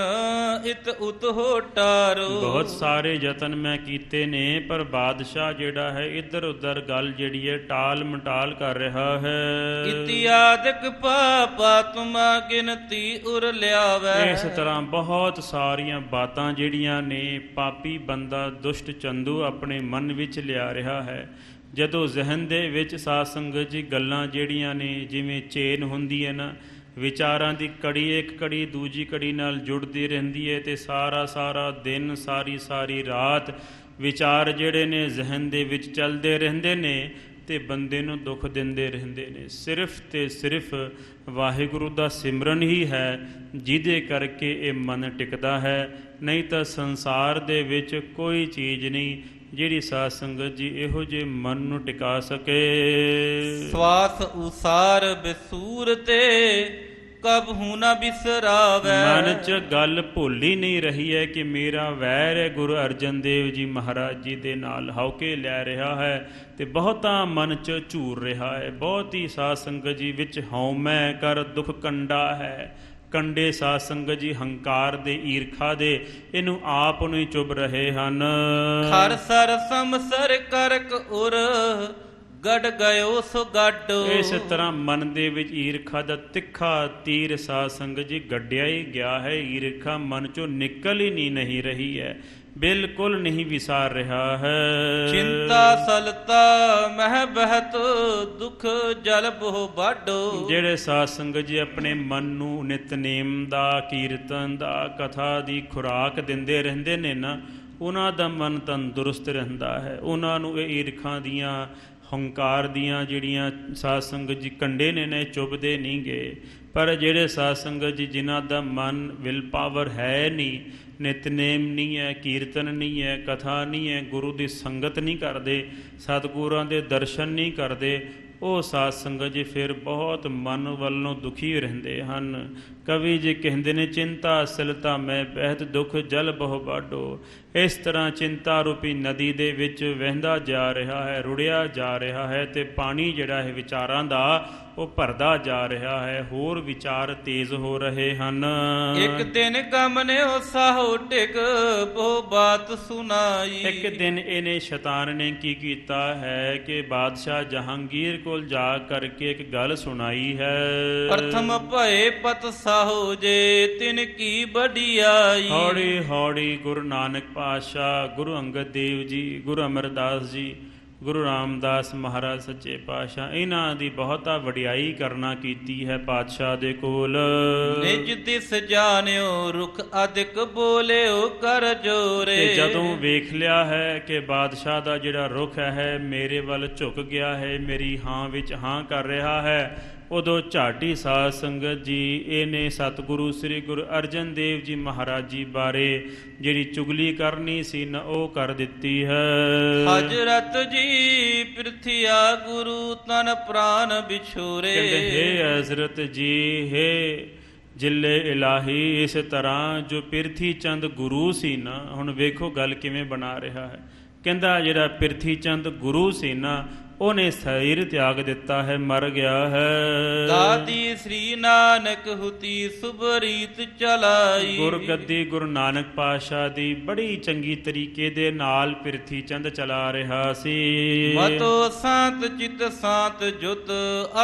ਇਤ ਉਤ ਹੋ ਟਾਰੋ। ਬਹੁਤ ਸਾਰੇ ਯਤਨ ਮੈਂ ਕੀਤੇ ਨੇ, ਪਰ ਬਾਦਸ਼ਾਹ ਜਿਹੜਾ ਹੈ ਇੱਧਰ ਉੱਧਰ ਗੱਲ ਜਿਹੜੀ ਹੈ ਟਾਲ ਮਟਾਲ ਕਰ ਰਿਹਾ ਹੈ। ਇਤਿਆਦਿਕ ਪਾਪਾ ਤੁਮਾ ਗਿਣਤੀ ਉਰ ਲਿਆਵੈ। ਇਸ ਤਰ੍ਹਾਂ ਬਹੁਤ ਸਾਰੀਆਂ ਬਾਤਾਂ ਜਿਹੜੀਆਂ ਨੇ ਪਾਪੀ ਬੰਦਾ ਦੁਸ਼ਟ ਚੰਦੂ ਆਪਣੇ ਮਨ ਵਿੱਚ ਲਿਆ ਰਿਹਾ ਹੈ। ਜਦੋਂ ਜ਼ਿਹਨ ਦੇ ਵਿੱਚ ਸਾਧ ਸੰਗਤ ਜੀ ਗੱਲਾਂ ਜਿਹੜੀਆਂ ਨੇ ਜਿਵੇਂ ਚੇਨ ਹੁੰਦੀ ਹੈ ਨਾ, ਵਿਚਾਰਾਂ ਦੀ ਕੜੀ ਇੱਕ ਕੜੀ ਦੂਜੀ ਕੜੀ ਨਾਲ ਜੁੜਦੀ ਰਹਿੰਦੀ ਹੈ ਤੇ ਸਾਰਾ ਦਿਨ ਸਾਰੀ ਰਾਤ ਵਿਚਾਰ ਜਿਹੜੇ ਨੇ ਜ਼ਿਹਨ ਦੇ ਵਿੱਚ ਚੱਲਦੇ ਰਹਿੰਦੇ ਨੇ ਤੇ ਬੰਦੇ ਨੂੰ ਦੁੱਖ ਦਿੰਦੇ ਰਹਿੰਦੇ ਨੇ। ਸਿਰਫ ਤੇ ਸਿਰਫ ਵਾਹਿਗੁਰੂ ਦਾ ਸਿਮਰਨ ਹੀ ਹੈ ਜਿਹਦੇ ਕਰਕੇ ਇਹ ਮਨ ਟਿਕਦਾ ਹੈ, ਨਹੀਂ ਤਾਂ ਸੰਸਾਰ ਦੇ ਵਿੱਚ ਕੋਈ ਚੀਜ਼ ਨਹੀਂ ਜਿਹੜੀ ਸਾਧ ਸੰਗਤ ਜੀ ਇਹੋ ਜਿਹੇ ਮਨ ਨੂੰ ਟਿਕਾ ਸਕੇ। ਸਵਾਸ ਉਸਾਰ ਬਿਸੂਰ ਤੇ ਕਬ ਹੂ ਨਾ ਬਿਸਰਾਵੈ। ਮਨ 'ਚ ਗੱਲ ਭੁੱਲ ਹੀ ਨਹੀਂ ਰਹੀ ਹੈ ਕਿ ਮੇਰਾ ਵੈਰ ਹੈ ਗੁਰੂ ਅਰਜਨ ਦੇਵ ਜੀ ਮਹਾਰਾਜ ਜੀ ਦੇ ਨਾਲ, ਹਉਕੇ ਲੈ ਰਿਹਾ ਹੈ ਤੇ ਬਹੁਤਾ ਮਨ 'ਚ ਝੂਰ ਰਿਹਾ ਹੈ। ਬਹੁਤ ਹੀ ਸਾਧ ਸੰਗਤ ਜੀ ਵਿੱਚ ਹਉਮੈ ਕਰ ਦੁੱਖ ਕੰਡਾ ਹੈ। ਕੰਡੇ ਸਾਧ ਸੰਗਤ ਜੀ ਹੰਕਾਰ ਦੇ, ਈਰਖਾ ਦੇ, ਇਹਨੂੰ ਆਪ ਨੂੰ ਹੀ ਚੁੱਭ ਰਹੇ ਹਨ। ਖਰ ਸਰ ਸਮਸਰ ਕਰਕ ਉਰ ਗੜ ਗਇਓ ਸੋ ਗੱਡੋ। ਇਸ ਤਰ੍ਹਾਂ ਮਨ ਦੇ ਵਿੱਚ ਈਰਖਾ ਦਾ ਤਿੱਖਾ ਤੀਰ ਸਾਧ ਸੰਗਤ ਜੀ ਗੱਡਿਆ ਹੀ ਗਿਆ ਹੈ। ਈਰਖਾ ਮਨ ਚੋਂ ਨਿਕਲ ਹੀ ਨਹੀਂ ਰਹੀ ਹੈ, ਬਿਲਕੁਲ ਨਹੀਂ ਵਿਸਾਰ ਰਿਹਾ ਹੈ। ਚਿੰਤਾ ਸਲਤਾ ਮਹਿ ਬਹਿਤ ਦੁਖ ਜਲ ਬਹੁ ਬਾਡੋ। ਜਿਹੜੇ ਸਾਧ ਸੰਗਤ ਜੀ ਆਪਣੇ ਮਨ ਨੂੰ ਨਿਤਨੇਮ ਦਾ, ਕੀਰਤਨ ਦਾ, ਕਥਾ ਦੀ ਖੁਰਾਕ ਦਿੰਦੇ ਰਹਿੰਦੇ ਨੇ ਨਾ, ਉਹਨਾਂ ਦਾ ਮਨ ਤੰਦਰੁਸਤ ਰਹਿੰਦਾ ਹੈ। ਉਹਨਾਂ ਨੂੰ ਇਹ ਈਰਖਾ ਦੀਆਂ, ਹੰਕਾਰ ਦੀਆਂ ਜਿਹੜੀਆਂ ਸਾਧ ਸੰਗਤ ਜੀ ਕੰਡੇ ਨੇ ਚੁੱਭਦੇ ਨਹੀਂ ਗਏ। ਪਰ ਜਿਹੜੇ ਸਾਧ ਸੰਗਤ ਜੀ ਜਿਨ੍ਹਾਂ ਦਾ ਮਨ ਵਿਲ ਪਾਵਰ ਹੈ ਨਹੀਂ, ਨਿਤਨੇਮ ਨਹੀਂ ਹੈ, ਕੀਰਤਨ ਨਹੀਂ ਹੈ, ਕਥਾ ਨਹੀਂ ਹੈ, ਗੁਰੂ ਦੀ ਸੰਗਤ ਨਹੀਂ ਕਰਦੇ, ਸਤਿਗੁਰਾਂ ਦੇ ਦਰਸ਼ਨ ਨਹੀਂ ਕਰਦੇ, ਉਹ ਸਾਧ ਸੰਗਤ ਜੀ ਫਿਰ ਬਹੁਤ ਮਨ ਵੱਲੋਂ ਦੁਖੀ ਰਹਿੰਦੇ ਹਨ। ਕਵੀ ਜੀ ਕਹਿੰਦੇ ਨੇ ਚਿੰਤਾ ਸਿਲਤਾ ਮੈਂ ਬਹਿਤ ਦੁੱਖ ਜਲ ਬਹੁ ਬਾਡੋ। ਇਸ ਤਰ੍ਹਾਂ ਚਿੰਤਾ ਰੂਪੀ ਨਦੀ ਦੇ ਵਿੱਚ ਵਹਿੰਦਾ ਜਾ ਰਿਹਾ ਹੈ, ਰੁੜਿਆ ਜਾ ਰਿਹਾ ਹੈ ਤੇ ਪਾਣੀ ਜਿਹੜਾ ਹੈ ਵਿਚਾਰਾਂ ਦਾ ਉਹ ਭਰਦਾ ਜਾ ਰਿਹਾ ਹੈ, ਹੋਰ ਵਿਚਾਰ ਤੇਜ਼ ਹੋ ਰਹੇ ਹਨ। ਇੱਕ ਦਿਨ ਗਮ ਨੇ ਸਾਹੋ ਟਿਕ ਬਹੁ ਬਾਤ ਸੁਣਾਈ। ਇੱਕ ਦਿਨ ਇਹਨੇ ਸ਼ੈਤਾਨ ਨੇ ਕੀ ਕੀਤਾ ਹੈ ਕਿ ਬਾਦਸ਼ਾਹ ਜਹਾਂਗੀਰ ਕੋਲ ਜਾ ਕਰਕੇ ਇੱਕ ਗੱਲ ਸੁਣਾਈ ਹੈ। ਪ੍ਰਥਮ ਭਏ ਪਤ ਸਾਹੋ ਜੇ ਤਿਨ ਕੀ ਵਡਿਆਈ। ਹੌਲੀ ਹੌਲੀ ਗੁਰੂ ਨਾਨਕ ਪਾਤਸ਼ਾਹ, ਗੁਰੂ ਅੰਗਦ ਦੇਵ ਜੀ, ਗੁਰੂ ਅਮਰਦਾਸ ਜੀ, ਗੁਰੂ ਰਾਮਦਾਸ ਮਹਾਰਾਜ ਸੱਚੇ ਪਾਤਸ਼ਾਹ, ਇਹਨਾਂ ਦੀ ਬਹੁਤਾ ਵਡਿਆਈ ਕਰਨਾ ਕੀਤੀ ਹੈ ਪਾਤਸ਼ਾਹ ਦੇ ਕੋਲ। ਨਿਜ ਦਿਸ ਜਾਣਿਓ ਰੁਖ ਅਧਿਕ ਬੋਲਿਓ ਕਰ ਜੋਰੇ। ਤੇ ਜਦੋਂ ਵੇਖ ਲਿਆ ਹੈ ਕਿ ਬਾਦਸ਼ਾਹ ਦਾ ਜਿਹੜਾ ਰੁਖ ਹੈ ਮੇਰੇ ਵੱਲ ਝੁਕ ਗਿਆ ਹੈ, ਮੇਰੀ ਹਾਂ ਵਿੱਚ ਹਾਂ ਕਰ ਰਿਹਾ ਹੈ, ਉਦੋਂ ਝਾਟੀ ਸਾਧ ਸੰਗਤ ਜੀ ਇਹਨੇ ਸਤਿਗੁਰੂ ਸ੍ਰੀ ਗੁਰੂ ਅਰਜਨ ਦੇਵ ਜੀ ਮਹਾਰਾਜ ਜੀ ਬਾਰੇ ਜਿਹੜੀ ਚੁਗਲੀ ਕਰਨੀ ਸੀ ਨਾ ਉਹ ਕਰ ਦਿੱਤੀ ਹੈ। ਹਜ਼ਰਤ ਜੀ ਪ੍ਰਿਥਿਆ ਗੁਰੂ ਤਨ ਪ੍ਰਾਨ ਵਿਛੋਰੇ। ਕਹਿੰਦੇ ਹੇ ਹਜ਼ਰਤ ਜੀ, ਹੇ ਜਿੱਲੇ ਇਲਾਹੀ, ਇਸ ਤਰ੍ਹਾਂ ਜੋ ਪਿਰਥੀ ਚੰਦ ਗੁਰੂ ਸੀ ਨਾ, ਹੁਣ ਵੇਖੋ ਗੱਲ ਕਿਵੇਂ ਬਣਾ ਰਿਹਾ ਹੈ। ਕਹਿੰਦਾ ਜਿਹੜਾ ਪਿਰਥੀ ਚੰਦ ਗੁਰੂ ਸੀ ਨਾ ਉਹਨੇ ਸਰੀਰ ਤਿਆਗ ਦਿੱਤਾ ਹੈ, ਮਰ ਗਿਆ ਹੈ। ਦਾਦੀ ਸ੍ਰੀ ਨਾਨਕ ਹੁਤੀ ਸੁਭਰੀਤ ਚਲਾਈ। ਗੁਰਗੱਦੀ ਗੁਰੂ ਨਾਨਕ ਪਾਤਸ਼ਾਹ ਦੀ ਬੜੀ ਚੰਗੀ ਤਰੀਕੇ ਦੇ ਨਾਲ ਪਿਰਥੀ ਚੰਦ ਚਲਾ ਰਿਹਾ ਸੀ। ਮਤੋ ਸੰਤ ਚਿਤ ਸੰਤ ਜੁਤ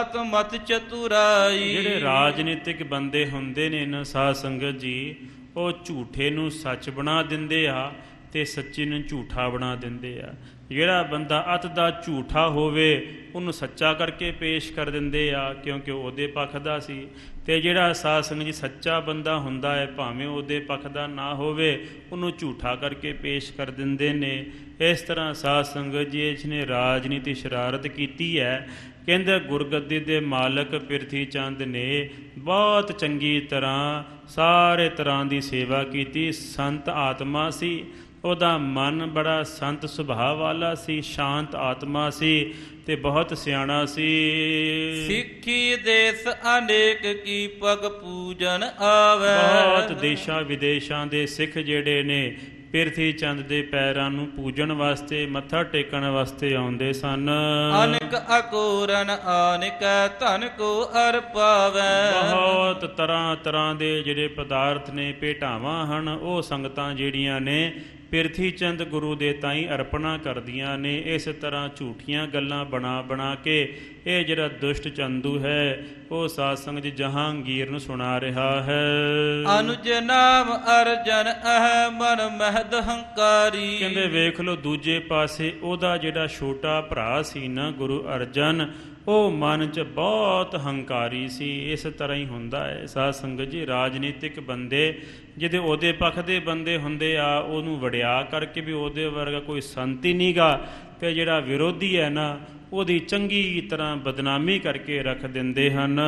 ਅਤਮਤ ਚਤੁਰਾਈ। ਜਿਹੜੇ ਰਾਜਨੀਤਿਕ ਬੰਦੇ ਹੁੰਦੇ ਨੇ ਨਾ ਸਾਧ ਸੰਗਤ ਜੀ, ਉਹ ਝੂਠੇ ਨੂੰ ਸੱਚ ਬਣਾ ਦਿੰਦੇ ਆ ਤੇ ਸੱਚੇ ਨੂੰ ਝੂਠਾ ਬਣਾ ਦਿੰਦੇ ਆ। ਜਿਹੜਾ ਬੰਦਾ ਅਤ ਦਾ ਝੂਠਾ ਹੋਵੇ ਉਹਨੂੰ ਸੱਚਾ ਕਰਕੇ ਪੇਸ਼ ਕਰ ਦਿੰਦੇ ਆ, ਕਿਉਂਕਿ ਉਹਦੇ ਪੱਖ ਦਾ ਸੀ। ਤੇ ਜਿਹੜਾ ਸਾਧ ਸੰਗਤ ਜੀ ਸੱਚਾ ਬੰਦਾ ਹੁੰਦਾ ਹੈ, ਭਾਵੇਂ ਉਹਦੇ ਪੱਖ ਦਾ ਨਾ ਹੋਵੇ, ਉਹਨੂੰ ਝੂਠਾ ਕਰਕੇ ਪੇਸ਼ ਕਰ ਦਿੰਦੇ ਨੇ। ਇਸ ਤਰ੍ਹਾਂ ਸਾਧ ਸੰਗਤ ਜੀ ਇਸ ਨੇ ਰਾਜਨੀਤੀ ਸ਼ਰਾਰਤ ਕੀਤੀ ਹੈ। ਕਹਿੰਦੇ ਗੁਰਗੱਦੀ ਦੇ ਮਾਲਕ ਪ੍ਰਿਥੀ ਚੰਦ ਨੇ ਬਹੁਤ ਚੰਗੀ ਤਰ੍ਹਾਂ ਸਾਰੇ ਤਰ੍ਹਾਂ ਦੀ ਸੇਵਾ ਕੀਤੀ। ਸੰਤ ਆਤਮਾ ਸੀ, ਉਹਦਾ ਮਨ ਬੜਾ ਸੰਤ ਸੁਭਾਅ ਵਾਲਾ ਸੀ, ਸ਼ਾਂਤ ਆਤਮਾ ਸੀ ਤੇ ਬਹੁਤ ਸਿਆਣਾ ਸੀ। ਸਿੱਖੀ ਦੇਸ ਅਨੇਕ ਕੀ ਪਗ ਪੂਜਨ ਆਵੇ। ਬਹੁਤ ਦੇਸ਼ਾਂ ਵਿਦੇਸ਼ਾਂ ਦੇ ਸਿੱਖ ਜਿਹੜੇ ਨੇ ਪ੍ਰਿਥੀ ਚੰਦ ਦੇ ਪੈਰਾਂ ਨੂੰ ਪੂਜਣ ਵਾਸਤੇ, ਮੱਥਾ ਟੇਕਣ ਵਾਸਤੇ ਆਉਂਦੇ ਸਨ। ਅਨੇਕ ਅਕੋਰਨ ਆਨਿਕ ਧਨ ਕੋ ਅਰ ਪਾਵੇ। ਬਹੁਤ ਤਰ੍ਹਾਂ ਤਰ੍ਹਾਂ ਦੇ ਜਿਹੜੇ ਪਦਾਰਥ ਨੇ, ਭੇਟਾਵਾਂ ਹਨ, ਉਹ ਸੰਗਤਾਂ ਜਿਹੜੀਆਂ ਨੇ ਪ੍ਰਿਥੀ ਚੰਦ ਗੁਰੂ ਦੇ ਤਾਈਂ ਅਰਪਣਾ ਕਰਦੀਆਂ ਨੇ। ਇਸ ਤਰ੍ਹਾਂ ਝੂਠੀਆਂ ਗੱਲਾਂ ਬਣਾ ਕੇ ਇਹ ਜਿਹੜਾ ਦੁਸ਼ਟ ਚੰਦੂ ਹੈ ਉਹ ਸਾਧ ਸੰਗਤ ਜਹਾਂਗੀਰ ਨੂੰ ਸੁਣਾ ਰਿਹਾ ਹੈ। ਅਨੁਜ ਨਾਮ ਅਰਜਨ ਅਹ ਮਨ ਮਹਿਦ ਹੰਕਾਰੀ। ਕਹਿੰਦੇ ਵੇਖ ਲਓ ਦੂਜੇ ਪਾਸੇ ਉਹਦਾ ਜਿਹੜਾ ਛੋਟਾ ਭਰਾ ਸੀ ਨਾ ਗੁਰੂ ਅਰਜਨ, ਉਹ ਮਨ 'ਚ ਬਹੁਤ ਹੰਕਾਰੀ ਸੀ। ਇਸ ਤਰ੍ਹਾਂ ਹੀ ਹੁੰਦਾ ਹੈ ਸਾਧ ਸੰਗਤ ਜੀ, ਰਾਜਨੀਤਿਕ ਬੰਦੇ ਜਿਹਦੇ ਉਹਦੇ ਪੱਖ ਦੇ ਬੰਦੇ ਹੁੰਦੇ ਆ, ਉਹਨੂੰ ਵਡਿਆ ਕਰਕੇ ਵੀ ਉਹਦੇ ਵਰਗਾ ਕੋਈ ਸੰਤ ਹੀ ਨਹੀਂ ਗਾ, ਅਤੇ ਜਿਹੜਾ ਵਿਰੋਧੀ ਹੈ ਨਾ ਉਹਦੀ ਚੰਗੀ ਤਰ੍ਹਾਂ ਬਦਨਾਮੀ ਕਰਕੇ ਰੱਖ ਦਿੰਦੇ ਹਨ।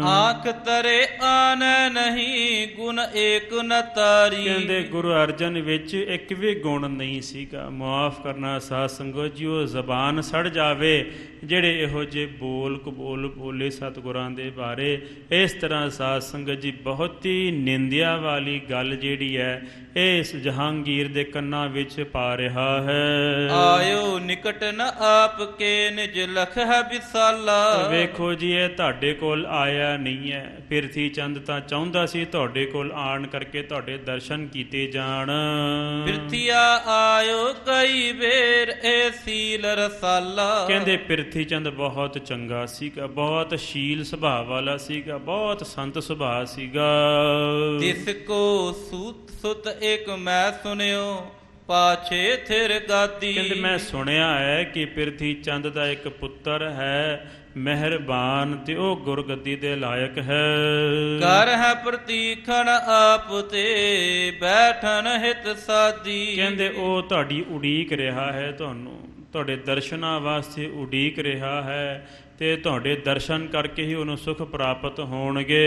ਆਖ ਤਰੇ ਆਨ ਨਹੀਂ ਗੁਣ ਏਕ ਨ ਤਾਰੀ। ਕਹਿੰਦੇ ਗੁਰੂ ਅਰਜਨ ਵਿੱਚ ਇੱਕ ਵੀ ਗੁਣ ਨਹੀਂ ਸੀਗਾ। ਮੁਆਫ ਕਰਨਾ ਸਾਧ ਸੰਗਤ ਜੀ, ਉਹ ਜ਼ਬਾਨ ਸੜ ਜਾਵੇ ਜਿਹੜੇ ਇਹੋ ਜਿਹੇ ਬੋਲ ਕਬੋਲ ਬੋਲੇ ਸਤਿਗੁਰਾਂ ਦੇ ਬਾਰੇ। ਇਸ ਤਰ੍ਹਾਂ ਸਾਧ ਸੰਗਤ ਜੀ ਬਹੁਤ ਹੀ ਨਿੰਦਿਆ ਵਾਲੀ ਗੱਲ ਜਿਹੜੀ ਹੈ ਇਹ ਇਸ ਜਹਾਂਗੀਰ ਦੇ ਕੰਨਾਂ ਵਿੱਚ ਪਾ ਰਿਹਾ ਹੈ। ਆਇਓ ਨਿਕਟ ਨ ਆਪ ਕੇ ਨਿਜ ਲਖ ਹੈ ਵਿਸਾਲਾ। ਵੇਖੋ ਜੀ ਇਹ ਤੁਹਾਡੇ ਕੋਲ ਆਇਆ ਨਹੀਂ ਹੈ। ਪ੍ਰਿਥੀ ਚੰਦ ਤਾਂ ਚਾਹੁੰਦਾ ਸੀ ਤੁਹਾਡੇ ਕੋਲ ਆਣ ਕਰਕੇ ਤੁਹਾਡੇ ਦਰਸ਼ਨ ਕੀਤੇ ਜਾਣ। ਪ੍ਰਿਥੀਆ ਆਇਓ ਕਈ ਵੇਰ ਏ ਸੀਲ ਰਸਾਲਾ। ਕਹਿੰਦੇ ਪ੍ਰਿਥੀ ਚੰਦ ਬਹੁਤ ਚੰਗਾ ਸੀਗਾ, ਬਹੁਤ ਸ਼ੀਲ ਸੁਭਾਅ ਵਾਲਾ ਸੀਗਾ, ਬਹੁਤ ਸੰਤ ਸੁਭਾਅ ਸੀਗਾ। ਤਿਸ ਕੋ ਸੂਤ ਸੁਤ ਇੱਕ ਮੈਂ ਸੁਣਿਓ ਪਾਛੇ ਥਿਰ ਗਾਦੀ। ਕਹਿੰਦੇ ਮੈਂ ਸੁਣਿਆ ਹੈ ਕਿ ਪ੍ਰਿਥੀ ਚੰਦ ਦਾ ਇੱਕ ਪੁੱਤਰ ਹੈ ਮਿਹਰਬਾਨ, ਤੇ ਉਹ ਗੁਰਗੱਦੀ ਦੇ ਲਾਇਕ ਹੈ। ਕਰ ਹੈ ਪ੍ਰਤੀਖਣ ਆਪ ਤੇ ਬੈਠਨ ਹਿਤ ਸਾਦੀ। ਕਹਿੰਦੇ ਉਹ ਤੁਹਾਡੀ ਉਡੀਕ ਰਿਹਾ ਹੈ, ਤੁਹਾਨੂੰ ਤੁਹਾਡੇ ਦਰਸ਼ਨਾਂ ਵਾਸਤੇ ਉਡੀਕ ਰਿਹਾ ਹੈ, ਤੇ ਤੁਹਾਡੇ ਦਰਸ਼ਨ ਕਰਕੇ ਹੀ ਉਹਨੂੰ ਸੁਖ ਪ੍ਰਾਪਤ ਹੋਣਗੇ।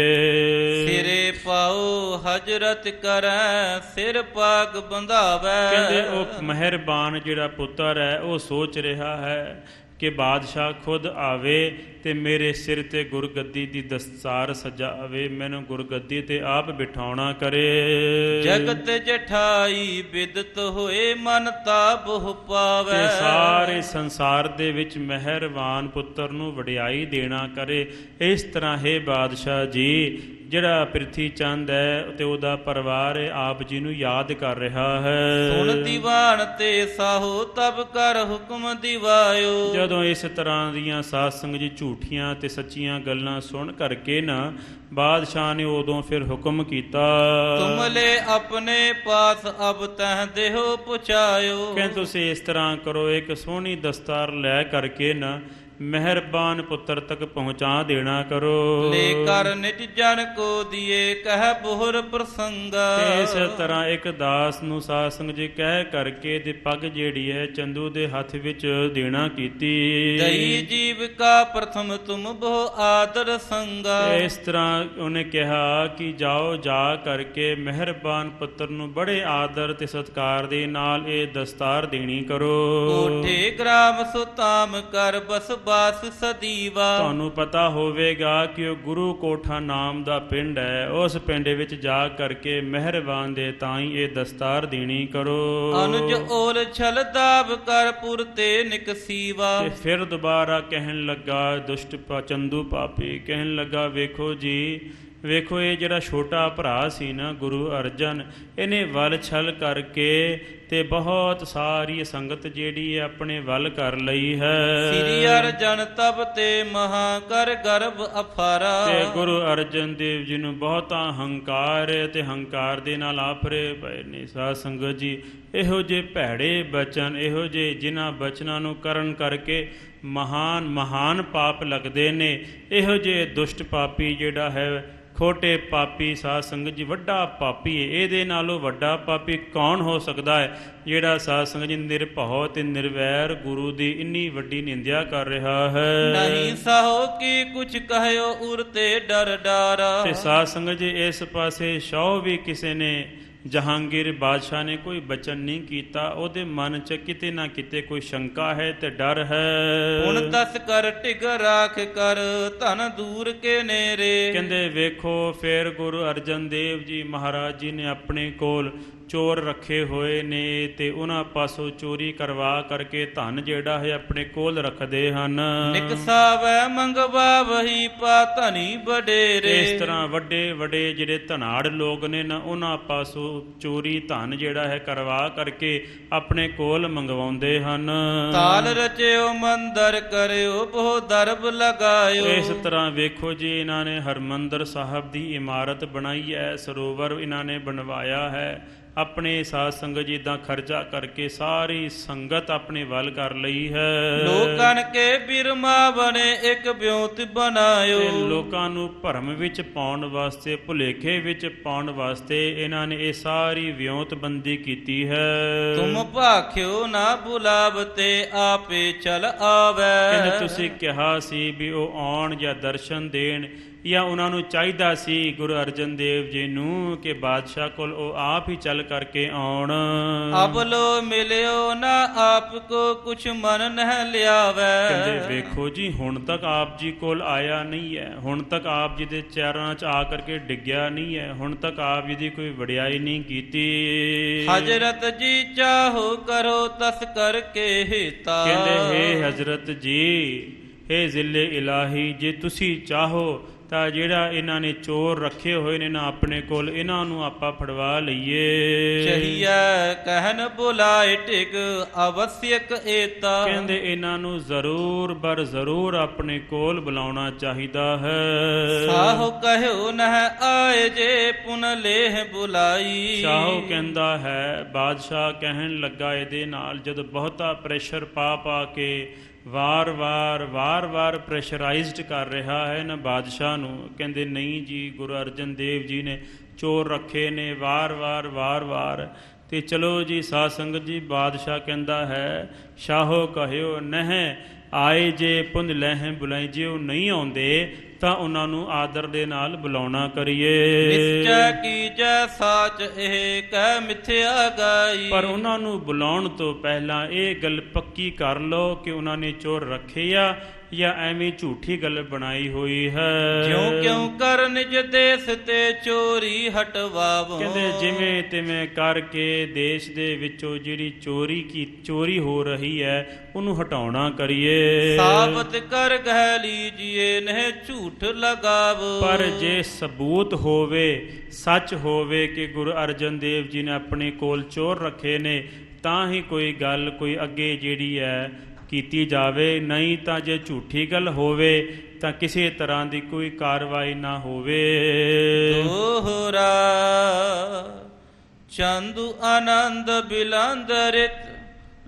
ਸਿਰੇ ਪਾਓ ਹਜਰਤ ਕਰੈ ਸਿਰ ਪਾਗ ਬੰਧਾਵੈ। ਕਹਿੰਦੇ ਉਹ ਮਿਹਰਬਾਨ ਜਿਹੜਾ ਪੁੱਤਰ ਹੈ ਉਹ ਸੋਚ ਰਿਹਾ ਹੈ ਕਿ ਬਾਦਸ਼ਾਹ ਖੁਦ ਆਵੇ ਤੇ ਮੇਰੇ ਸਿਰ ਤੇ ਗੁਰਗੱਦੀ ਦੀ ਦਸਤਾਰ ਸਜਾਵੇ, ਮੈਨੂੰ ਗੁਰਗੱਦੀ ਤੇ ਆਪ ਬਿਠਾਉਣਾ ਕਰੇ। ਜਗਤ ਜਠਾਈ ਬਿਦਤ ਹੋਏ ਮਨ ਤਾਬਹੁ ਪਾਵੈ। ਤੇ ਸਾਰੇ ਸੰਸਾਰ ਦੇ ਵਿੱਚ ਮਿਹਰਬਾਨ ਪੁੱਤਰ ਨੂੰ ਵਡਿਆਈ ਦੇਣਾ ਕਰੇ। ਇਸ ਤਰ੍ਹਾਂ ਹੈ ਬਾਦਸ਼ਾਹ ਜੀ ਜਿਹੜਾ ਪ੍ਰਿਥੀ ਚੰਦ ਹੈ ਤੇ ਉਹਦਾ ਪਰਿਵਾਰ ਆਪ ਜੀ ਨੂੰ ਯਾਦ ਕਰ ਰਿਹਾ ਹੈ। ਸੁਣ ਦੀਵਾਨ ਤੇ ਸਾਹੋ ਤਬ ਕਰ ਹੁਕਮ ਦਿਵਾਇਓ। ਜਦੋਂ ਇਸ ਤਰ੍ਹਾਂ ਦੀਆਂ ਸਾਧ ਸੰਗਤ ਜੀ ਝੂਠੀਆਂ ਤੇ ਸੱਚੀਆਂ ਗੱਲਾਂ ਸੁਣ ਕਰਕੇ ਨਾ ਬਾਦਸ਼ਾਹ ਨੇ ਉਦੋਂ ਫਿਰ ਹੁਕਮ ਕੀਤਾ। ਤੁਮਲੇ ਆਪਣੇ ਪਾਸ ਅਬ ਤਹ ਦੇਹੋ ਪੁਛਾਇਓ। ਕਹਿੰਦੇ ਤੁਸੀਂ ਇਸ ਤਰ੍ਹਾਂ ਕਰੋ, ਇੱਕ ਸੋਹਣੀ ਦਸਤਾਰ ਲੈ ਕਰਕੇ ਨਾ ਮਿਹਰਬਾਨ ਪੁੱਤਰ ਤੱਕ ਪਹੁੰਚਾ ਦੇਣਾ ਕਰੋ। ਲੈ ਕਰ ਨਿਜ ਜਨ ਕੋ ਦੀਏ ਕਹਿ ਬੋਹਰ ਪ੍ਰਸੰਗਾ। ਇਸ ਤਰ੍ਹਾਂ ਇੱਕ ਦਾਸ ਨੂੰ ਸਾਧ ਸੰਗਤ ਜੀ ਕਹਿ ਕਰਕੇ ਤੇ ਪੱਗ ਜਿਹੜੀ ਹੈ ਚੰਦੂ ਦੇ ਹੱਥ ਵਿੱਚ ਦੇਣਾ ਕੀਤੀ। ਗਈ ਜੀਵਿਕਾ ਪ੍ਰਥਮ ਤੁਮ ਬਹੁ ਆਦਰ ਸੰਗਾ। ਇਸ ਤਰ੍ਹਾਂ ਉਹਨੇ ਕਿਹਾ ਕਿ ਜਾਓ, ਜਾ ਕਰਕੇ ਮਿਹਰਬਾਨ ਪੁੱਤਰ ਨੂੰ ਬੜੇ ਆਦਰ ਤੇ ਸਤਿਕਾਰ ਦੇ ਨਾਲ ਇਹ ਦਸਤਾਰ ਦੇਣੀ ਕਰੋ। ਕੋਠੇ ਗ੍ਰਾਮ ਸੁਤਾਮ ਕਰ ਬਸ ਬਾਸ ਸਦੀਵਾ। ਤੁਹਾਨੂੰ ਪਤਾ ਹੋਵੇਗਾ ਕਿ ਉਹ ਗੁਰੂ ਕੋਠਾ ਨਾਮ ਦਾ ਪਿੰਡ ਹੈ, ਉਸ ਪਿੰਡ ਵਿੱਚ ਜਾ ਕਰਕੇ ਮਿਹਰਬਾਨ ਦੇ ਤਾਈਂ ਇਹ ਦਸਤਾਰ ਦੇਣੀ ਕਰੋ। ਅਨੁਜ ਓਲ ਛਲ ਦਾਬ ਕਰ ਪੁਰ ਤੇ ਨਿਕਸੀਵਾ। ਤੇ ਫਿਰ ਦੁਬਾਰਾ ਕਹਿਣ ਲੱਗਾ ਦੁਸ਼ਟ ਚੰਦੂ ਪਾਪੀ ਕਹਿਣ ਲੱਗਾ, ਵੇਖੋ ਜੀ ਵੇਖੋ ਇਹ ਜਿਹੜਾ ਛੋਟਾ ਭਰਾ ਸੀ ਨਾ ਗੁਰੂ ਅਰਜਨ, ਇਹਨੇ ਵਲ ਛਲ ਕਰਕੇ ਤੇ ਬਹੁਤ ਸਾਰੀ ਸੰਗਤ ਜਿਹੜੀ ਹੈ ਆਪਣੇ ਵੱਲ ਕਰ ਲਈ ਹੈ। ਸ੍ਰੀ ਅਰਜਨ ਤਬ ਤੇ ਮਹਾ ਕਰ ਗਰਭ ਅਫਾਰਾ। ਤੇ ਗੁਰੂ ਅਰਜਨ ਦੇਵ ਜੀ ਨੂੰ ਬਹੁਤਾ ਹੰਕਾਰ ਹੈ ਤੇ ਹੰਕਾਰ ਦੇ ਨਾਲ ਆਫਰੇ ਪਏ ਨੇ। ਸਾਧ ਸੰਗਤ ਜੀ, ਇਹੋ ਜਿਹੇ ਭੈੜੇ ਬਚਨ, ਇਹੋ ਜਿਹੇ ਜਿਨ੍ਹਾਂ ਬਚਨਾਂ ਨੂੰ ਕਰਨ ਕਰਕੇ ਮਹਾਨ ਪਾਪ ਲੱਗਦੇ ਨੇ, ਇਹੋ ਜਿਹੇ ਦੁਸ਼ਟ ਪਾਪੀ ਜਿਹੜਾ ਹੈ, ਖੋਟੇ ਪਾਪੀ, ਸਾਧ ਸੰਗਤ ਜੀ ਵੱਡਾ ਪਾਪੀ ਹੈ। ਇਹਦੇ ਨਾਲੋਂ ਵੱਡਾ ਪਾਪੀ ਕੌਣ ਹੋ ਸਕਦਾ ਹੈ, ਜਿਹੜਾ ਸਾਧ ਸੰਗਤ ਜੀ ਨਿਰਭਉ ਤੇ ਨਿਰਵੈਰ ਗੁਰੂ ਦੀ ਇੰਨੀ ਵੱਡੀ ਨਿੰਦਿਆ ਕਰ ਰਿਹਾ ਹੈ। ਨਹੀਂ ਸਾਹੋ ਕੀ ਕੁਛ ਕਹਿਓ ਉਰ ਤੇ ਡਰ ਡਾਰਾ। ਤੇ ਸਾਧ ਸੰਗਤ ਜੀ ਇਸ ਪਾਸੇ ਸ਼ੌ ਵੀ ਕਿਸੇ ਨੇ, ਜਹਾਂਗੀਰ ਬਾਦਸ਼ਾਹ ਨੇ ਕੋਈ ਬਚਨ ਨਹੀਂ ਕੀਤਾ। ਉਹਦੇ ਮਨ 'ਚ ਕਿਤੇ ਨਾ ਕਿਤੇ ਕੋਈ ਸ਼ੰਕਾ ਹੈ ਤੇ ਡਰ ਹੈ। ਹੁਣ ਦਸ ਕਰ ਟਿਕ ਰਾਖ ਕਰ ਧਨ ਦੂਰ ਕੇ ਨੇਰੇ। ਕਹਿੰਦੇ ਵੇਖੋ, ਫਿਰ ਗੁਰੂ ਅਰਜਨ ਦੇਵ ਜੀ ਮਹਾਰਾਜ ਜੀ ਨੇ ਆਪਣੇ ਕੋਲ ਚੋਰ ਰੱਖੇ ਹੋਏ ਨੇ ਤੇ ਉਹਨਾਂ ਪਾਸੋਂ ਚੋਰੀ ਕਰਵਾ ਕਰਕੇ ਧਨ ਜਿਹੜਾ ਹੈ ਆਪਣੇ ਕੋਲ ਰੱਖਦੇ ਹਨ। ਨਿਕਸਾਵੈ ਮੰਗਵਾ ਵਹੀ ਪਾ ਧਨੀ ਵਡੇਰੇ। ਇਸ ਤਰ੍ਹਾਂ ਵੱਡੇ ਵੱਡੇ ਜਿਹੜੇ ਧਨਾੜ ਲੋਕ ਨੇ ਨਾ, ਉਹਨਾਂ ਪਾਸੋਂ ਚੋਰੀ ਧਨ ਜਿਹੜਾ ਹੈ ਕਰਵਾ ਕਰਕੇ ਆਪਣੇ ਕੋਲ ਮੰਗਵਾਉਂਦੇ ਹਨ। ਤਾਲ ਰਚਿਓ ਮੰਦਰ ਕਰਿਓ ਬਹੁ ਦਰਬ ਲਗਾਇਓ। ਇਸ ਤਰ੍ਹਾਂ ਵੇਖੋ ਜੀ, ਇਹਨਾਂ ਨੇ ਹਰਮੰਦਰ ਸਾਹਿਬ ਦੀ ਇਮਾਰਤ ਬਣਾਈ ਹੈ, ਸਰੋਵਰ ਇਹਨਾਂ ਨੇ ਬਣਵਾਇਆ ਹੈ। ਆਪਣੇ ਸਾਧ ਸੰਗਤ ਜੀ ਦਾ ਖਰਚਾ ਕਰਕੇ ਸਾਰੀ ਸੰਗਤ ਆਪਣੇ ਵੱਲ ਕਰ ਲਈ ਹੈ। ਲੋਕਾਂ ਕੇ ਬਿਰਮਾ ਬਣੇ ਇੱਕ ਬਿਉਂਤ ਬਣਾਇਓ। ਤੇ ਲੋਕਾਂ ਨੂੰ ਭਰਮ ਵਿੱਚ ਪਾਉਣ ਵਾਸਤੇ, ਭੁਲੇਖੇ ਵਿੱਚ ਪਾਉਣ ਵਾਸਤੇ ਇਹਨਾਂ ਨੇ ਇਹ ਸਾਰੀ ਵਿਉਂਤਬੰਦੀ ਕੀਤੀ ਹੈ। ਤੁਮ ਭਾਖਿਓ ਨਾ ਬੁਲਾਵ ਤੇ ਆਪੇ ਚਲ ਆਵੈ। ਕਹਿੰਦੇ ਤੁਸੀਂ ਕਿਹਾ ਸੀ ਵੀ ਉਹ ਆਉਣ ਜਾਂ ਦਰਸ਼ਨ ਦੇਣ, ਜਾਂ ਉਹਨਾਂ ਨੂੰ ਚਾਹੀਦਾ ਸੀ ਗੁਰੂ ਅਰਜਨ ਦੇਵ ਜੀ ਨੂੰ ਕਿ ਬਾਦਸ਼ਾਹ ਕੋਲ ਉਹ ਆਪ ਹੀ ਚੱਲ ਕਰਕੇ ਆਉਣ। ਅਬ ਲੋ ਮਿਲਿਓ ਨਾ ਆਪ ਕੋ ਕੁਛ ਮਨ ਨਹਿ ਲਿਆਵੈ। ਕਹਿੰਦੇ ਵੇਖੋ ਜੀ, ਹੁਣ ਤੱਕ ਆਪ ਜੀ ਕੋਲ ਆਇਆ ਨਹੀਂ ਹੈ, ਹੁਣ ਤੱਕ ਆਪ ਜੀ ਦੇ ਚਰਨਾਂ 'ਚ ਆ ਕਰਕੇ ਡਿੱਗਿਆ ਨਹੀਂ ਹੈ, ਹੁਣ ਤੱਕ ਆਪ ਜੀ ਦੀ ਕੋਈ ਵਡਿਆਈ ਨਹੀਂ ਕੀਤੀ। ਹਜ਼ਰਤ ਜੀ ਚਾਹੋ ਕਰੋ ਤਸ ਕਰਕੇ ਹਿਤਾ। ਕਹਿੰਦੇ ਹੇ ਹਜ਼ਰਤ ਜੀ, ਹੇ ਜ਼ਿਲੇ ਇਲਾਹੀ, ਜੇ ਤੁਸੀਂ ਚਾਹੋ ਤਾਂ ਜਿਹੜਾ ਇਹਨਾਂ ਨੇ ਚੋਰ ਰੱਖੇ ਹੋਏ ਨੇ ਨਾ ਆਪਣੇ ਕੋਲ, ਇਹਨਾਂ ਨੂੰ ਆਪਾਂ ਫੜਵਾ ਲਈਏ। ਚਹੀਐ ਕਹਿਨ ਬੁਲਾਏ ਟਿਕ ਅਵਸਿਅਕ ਏਤਾ। ਕਹਿੰਦੇ ਇਹਨਾਂ ਨੂੰ ਜ਼ਰੂਰ ਬਰ ਜ਼ਰੂਰ ਆਪਣੇ ਕੋਲ ਬੁਲਾਉਣਾ ਚਾਹੀਦਾ ਹੈ। ਸਾਹੋ ਕਹਿਓ ਨਹਿ ਆਏ ਜੇ ਪੁਨ ਲੇਹ ਬੁਲਾਈ। ਸ਼ਾਹੋ ਕਹਿੰਦਾ ਹੈ, ਬਾਦਸ਼ਾਹ ਕਹਿਣ ਲੱਗਾ ਇਹਦੇ ਨਾਲ, ਜਦੋਂ ਬਹੁਤਾ ਪ੍ਰੈਸ਼ਰ ਪਾ ਕੇ ਵਾਰ-ਵਾਰ ਪ੍ਰੈਸ਼ਰਾਈਜ਼ਡ ਕਰ ਰਿਹਾ ਹੈ ਨਾ ਬਾਦਸ਼ਾਹ ਨੂੰ। ਕਹਿੰਦੇ ਨਹੀਂ ਜੀ, ਗੁਰੂ ਅਰਜਨ ਦੇਵ ਜੀ ਨੇ ਚੋਰ ਰੱਖੇ ਨੇ ਵਾਰ-ਵਾਰ। ਤੇ ਚਲੋ ਜੀ ਸਾਧ ਸੰਗਤ ਜੀ, ਬਾਦਸ਼ਾਹ ਕਹਿੰਦਾ ਹੈ, ਸ਼ਾਹੋ ਕਹਿਓ ਨਹਿ ਆਏ ਜੇ ਪੁੰਨ ਲਹਿ ਬੁਲਾਈ। ਜੇ ਉਹ ਨਹੀਂ ਆਉਂਦੇ ਤਾਂ ਉਹਨਾਂ ਨੂੰ ਆਦਰ ਦੇ ਨਾਲ ਬੁਲਾਉਣਾ ਕਰੀਏ। ਨਿਸ਼ਚੈ ਕੀਜੈ ਸਾਚ ਇਹ ਕਹਿ ਮਿਥਿਆ ਗਾਈ। ਪਰ ਉਹਨਾਂ ਨੂੰ ਬੁਲਾਉਣ ਤੋਂ ਪਹਿਲਾਂ ਇਹ ਗੱਲ ਪੱਕੀ ਕਰ ਲਓ ਕਿ ਉਹਨਾਂ ਨੇ ਚੋਰ ਰੱਖੇ ਆ ਜਾਂ ਐਵੇਂ ਝੂਠੀ ਗੱਲ ਬਣਾਈ ਹੋਈ ਹੈ। ਕਿਉਂ ਕਰ ਨਿਜ ਦੇਸ ਤੇ ਚੋਰੀ ਹਟਵਾਵੋ। ਕਹਿੰਦੇ ਜਿਵੇਂ ਤਿਵੇਂ ਕਰਕੇ ਦੇਸ਼ ਦੇ ਵਿੱਚੋਂ ਜਿਹੜੀ ਚੋਰੀ ਹੋ ਰਹੀ ਹੈ ਉਹਨੂੰ ਹਟਾਉਣਾ ਕਰੀਏ। ਸਾਬਤ ਕਰ ਗਹਿ ਲੀਜੀਏ ਨਹਿ ਝੂਠ ਲਗਾਵੋ। ਪਰ ਜੇ ਸਬੂਤ ਹੋਵੇ, ਸੱਚ ਹੋਵੇ ਕਿ ਗੁਰੂ ਅਰਜਨ ਦੇਵ ਜੀ ਨੇ ਆਪਣੇ ਕੋਲ ਚੋਰ ਰੱਖੇ ਨੇ, ਤਾਂ ਹੀ ਕੋਈ ਗੱਲ ਕੋਈ ਅੱਗੇ ਜਿਹੜੀ ਹੈ ਕੀਤੀ ਜਾਵੇ। ਨਹੀਂ ਤਾਂ ਜੇ ਝੂਠੀ ਗੱਲ ਹੋਵੇ ਤਾਂ ਕਿਸੇ ਤਰ੍ਹਾਂ ਦੀ ਕੋਈ ਕਾਰਵਾਈ ਨਾ ਹੋਵੇ। ਦੋਹਰਾ ਚੰਦੂ ਆਨੰਦ ਬਿਲੰਦ ਰਿਤ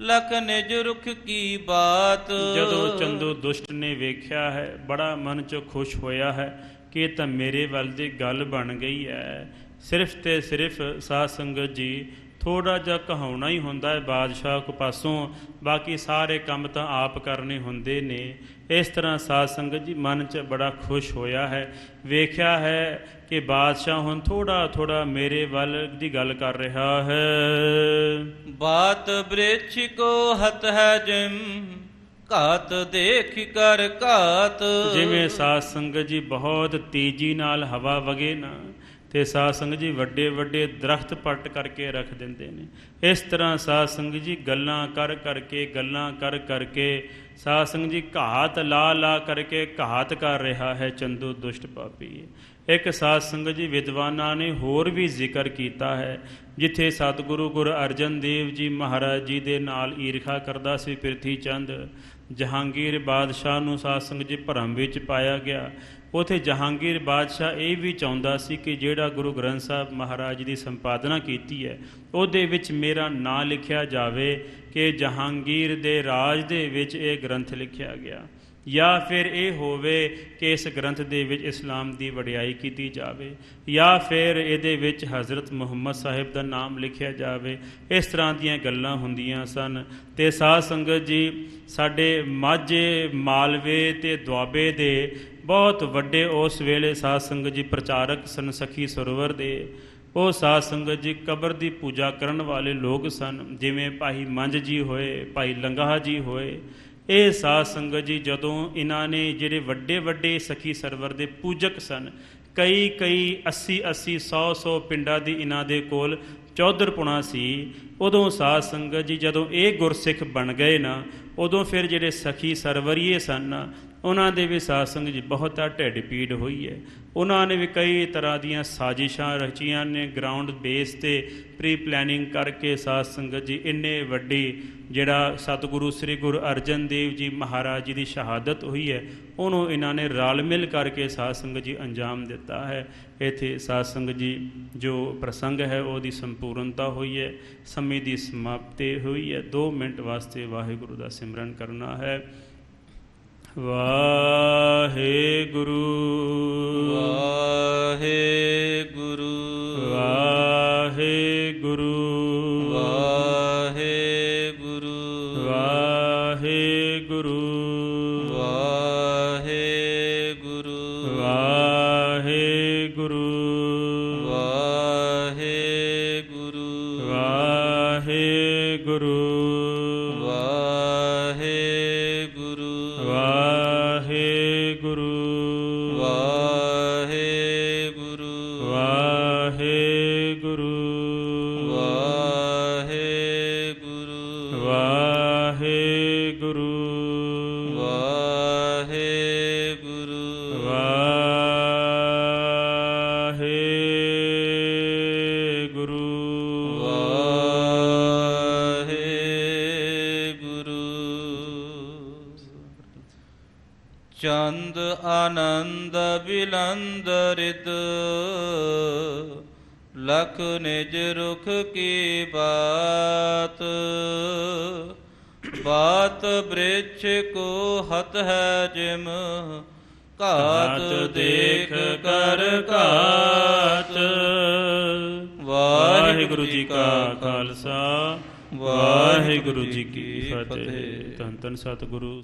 ਲਖ ਨਿਜ ਰੁਖ ਕੀ ਬਾਤ। ਜਦੋਂ ਚੰਦੂ ਦੁਸ਼ਟ ਨੇ ਵੇਖਿਆ ਹੈ, ਬੜਾ ਮਨ 'ਚ ਖੁਸ਼ ਹੋਇਆ ਹੈ ਕਿ ਇਹ ਤਾਂ ਮੇਰੇ ਵੱਲ ਦੀ ਗੱਲ ਬਣ ਗਈ ਹੈ। ਸਿਰਫ ਤੇ ਸਿਰਫ ਸਾਧ ਸੰਗਤ ਜੀ ਥੋੜ੍ਹਾ ਜਿਹਾ ਕਹਾਉਣਾ ਹੀ ਹੁੰਦਾ ਹੈ ਬਾਦਸ਼ਾਹ ਕੋ ਪਾਸੋਂ, ਬਾਕੀ ਸਾਰੇ ਕੰਮ ਤਾਂ ਆਪ ਕਰਨੇ ਹੁੰਦੇ ਨੇ। ਇਸ ਤਰ੍ਹਾਂ ਸਾਧ ਸੰਗਤ ਜੀ ਮਨ 'ਚ ਬੜਾ ਖੁਸ਼ ਹੋਇਆ ਹੈ, ਵੇਖਿਆ ਹੈ ਕਿ ਬਾਦਸ਼ਾਹ ਹੁਣ ਥੋੜਾ ਮੇਰੇ ਵੱਲ ਦੀ ਗੱਲ ਕਰ ਰਿਹਾ ਹੈ। ਬਾਤ ਬ੍ਰਿਛ ਕੋ ਹਤ ਹੈ ਜਿਮ ਘਾਤ ਦੇਖ ਕਰ ਘਾਤ। ਜਿਵੇਂ ਸਾਧ ਸੰਗਤ ਜੀ ਬਹੁਤ ਤੇਜ਼ੀ ਨਾਲ ਹਵਾ ਵਗੇ ਨਾ, ਤੇ ਸਾਧ ਸੰਗਤ ਜੀ ਵੱਡੇ ਦਰਖਤ ਪੱਟ ਕਰਕੇ ਰੱਖ ਦਿੰਦੇ ਨੇ। ਇਸ ਤਰ੍ਹਾਂ ਸਾਧ ਸੰਗਤ ਜੀ ਗੱਲਾਂ ਕਰ ਕਰਕੇ ਸਾਧ ਸੰਗਤ ਜੀ ਘਾਤ ਲਾ ਕਰਕੇ ਘਾਤ ਕਰ ਰਿਹਾ ਹੈ ਚੰਦੂ ਦੁਸ਼ਟ ਪਾਪੀ। ਇੱਕ ਸਾਧ ਸੰਗਤ ਜੀ ਵਿਦਵਾਨਾਂ ਨੇ ਹੋਰ ਵੀ ਜ਼ਿਕਰ ਕੀਤਾ ਹੈ, ਜਿੱਥੇ ਸਤਿਗੁਰੂ ਗੁਰੂ ਅਰਜਨ ਦੇਵ ਜੀ ਮਹਾਰਾਜ ਜੀ ਦੇ ਨਾਲ ਈਰਖਾ ਕਰਦਾ ਸੀ ਪ੍ਰਿਥੀ ਚੰਦ, ਜਹਾਂਗੀਰ ਬਾਦਸ਼ਾਹ ਨੂੰ ਸਾਧ ਸੰਗਤ ਜੀ ਭਰਮ ਵਿੱਚ ਪਾਇਆ ਗਿਆ। ਉਥੇ ਜਹਾਂਗੀਰ ਬਾਦਸ਼ਾਹ ਇਹ ਵੀ ਚਾਹੁੰਦਾ ਸੀ ਕਿ ਜਿਹੜਾ ਗੁਰੂ ਗ੍ਰੰਥ ਸਾਹਿਬ ਮਹਾਰਾਜ ਦੀ ਸੰਪਾਦਨਾ ਕੀਤੀ ਹੈ ਉਹਦੇ ਵਿੱਚ ਮੇਰਾ ਨਾਂ ਲਿਖਿਆ ਜਾਵੇ ਕਿ ਜਹਾਂਗੀਰ ਦੇ ਰਾਜ ਦੇ ਵਿੱਚ ਇਹ ਗ੍ਰੰਥ ਲਿਖਿਆ ਗਿਆ, ਜਾਂ ਫਿਰ ਇਹ ਹੋਵੇ ਕਿ ਇਸ ਗ੍ਰੰਥ ਦੇ ਵਿੱਚ ਇਸਲਾਮ ਦੀ ਵਡਿਆਈ ਕੀਤੀ ਜਾਵੇ, ਜਾਂ ਫਿਰ ਇਹਦੇ ਵਿੱਚ ਹਜ਼ਰਤ ਮੁਹੰਮਦ ਸਾਹਿਬ ਦਾ ਨਾਮ ਲਿਖਿਆ ਜਾਵੇ। ਇਸ ਤਰ੍ਹਾਂ ਦੀਆਂ ਗੱਲਾਂ ਹੁੰਦੀਆਂ ਸਨ। ਅਤੇ ਸਾਧ ਸੰਗਤ ਜੀ ਸਾਡੇ ਮਾਝੇ, ਮਾਲਵੇ ਅਤੇ ਦੁਆਬੇ ਦੇ ਬਹੁਤ ਵੱਡੇ ਉਸ ਵੇਲੇ ਸਾਧ ਸੰਗਤ ਜੀ ਪ੍ਰਚਾਰਕ ਸਨ ਸਖੀ ਸਰੋਵਰ ਦੇ। ਉਹ ਸਾਧ ਸੰਗਤ ਜੀ ਕਬਰ ਦੀ ਪੂਜਾ ਕਰਨ ਵਾਲੇ ਲੋਕ ਸਨ, ਜਿਵੇਂ ਭਾਈ ਮੰਝ ਜੀ ਹੋਏ, ਭਾਈ ਲੰਗਾਹ ਜੀ ਹੋਏ। ਇਹ ਸਾਧ ਸੰਗਤ ਜੀ ਜਦੋਂ ਇਹਨਾਂ ਨੇ ਜਿਹੜੇ ਵੱਡੇ ਵੱਡੇ ਸਖੀ ਸਰਵਰ ਦੇ ਪੂਜਕ ਸਨ, ਕਈ 80 100 ਪਿੰਡਾਂ ਦੀ ਇਹਨਾਂ ਦੇ ਕੋਲ ਚੌਧਰਪੁਣਾ ਸੀ। ਉਦੋਂ ਸਾਧ ਸੰਗਤ ਜੀ ਜਦੋਂ ਇਹ ਗੁਰਸਿੱਖ ਬਣ ਗਏ ਨਾ, ਉਦੋਂ ਫਿਰ ਜਿਹੜੇ ਸਖੀ ਸਰਵਰੀਏ ਸਨ ਉਹਨਾਂ ਦੇ ਵੀ ਸਾਧ ਸੰਗਤ ਜੀ ਬਹੁਤਾ ਢਿੱਡ ਪੀੜ ਹੋਈ ਹੈ। ਉਹਨਾਂ ਨੇ ਵੀ ਕਈ ਤਰ੍ਹਾਂ ਦੀਆਂ ਸਾਜ਼ਿਸ਼ਾਂ ਰਚੀਆਂ ਨੇ, ਗਰਾਊਂਡ ਬੇਸ 'ਤੇ ਪ੍ਰੀ ਪਲੈਨਿੰਗ ਕਰਕੇ ਸਾਧ ਸੰਗਤ ਜੀ ਇੰਨੇ ਵੱਡੀ ਜਿਹੜਾ ਸਤਿਗੁਰੂ ਸ੍ਰੀ ਗੁਰੂ ਅਰਜਨ ਦੇਵ ਜੀ ਮਹਾਰਾਜ ਜੀ ਦੀ ਸ਼ਹਾਦਤ ਹੋਈ ਹੈ ਉਹਨੂੰ ਇਹਨਾਂ ਨੇ ਰਲ ਮਿਲ ਕਰਕੇ ਸਾਧ ਸੰਗਤ ਜੀ ਅੰਜਾਮ ਦਿੱਤਾ ਹੈ। ਇੱਥੇ ਸਾਧ ਸੰਗਤ ਜੀ ਜੋ ਪ੍ਰਸੰਗ ਹੈ ਉਹਦੀ ਸੰਪੂਰਨਤਾ ਹੋਈ ਹੈ, ਸਮੇਂ ਦੀ ਸਮਾਪਤੀ ਹੋਈ ਹੈ। 2 ਮਿੰਟ ਵਾਸਤੇ ਵਾਹਿਗੁਰੂ ਦਾ ਸਿਮਰਨ ਕਰਨਾ ਹੈ। ਵਾਹਿਗੁਰੂ ਵਾਹਿਗੁਰੂ ਵਾਹਿਗੁਰੂ ਵਾਹਿਗੁਰੂ ਵਾਹਿਗੁਰੂ ਵਾਹਿਗੁਰੂ ਵਾਹਿਗੁਰੂ ਵਾਹਿਗੁਰੂ ਵਾਹਿਗੁਰੂ ਚੰਦ ਆਨੰਦ ਬਿਲੰਦ ਰਿਤ ਲਖ ਨਿਜ ਰੁਖ ਕੀ ਬਾਤ ਬਾਤ ਬ੍ਰਿਛ ਕੋ ਹਤ ਹੈ ਜਿਮ ਘਾਤ ਦੇਖ ਕਰ ਘਾਤ। ਵਾਹਿਗੁਰੂ ਜੀ ਕਾ ਖਾਲਸਾ, ਵਾਹਿਗੁਰੂ ਜੀ ਕੀ ਫਤਿਹ। ਧੰਨ ਧੰਨ ਸਤਿਗੁਰੂ।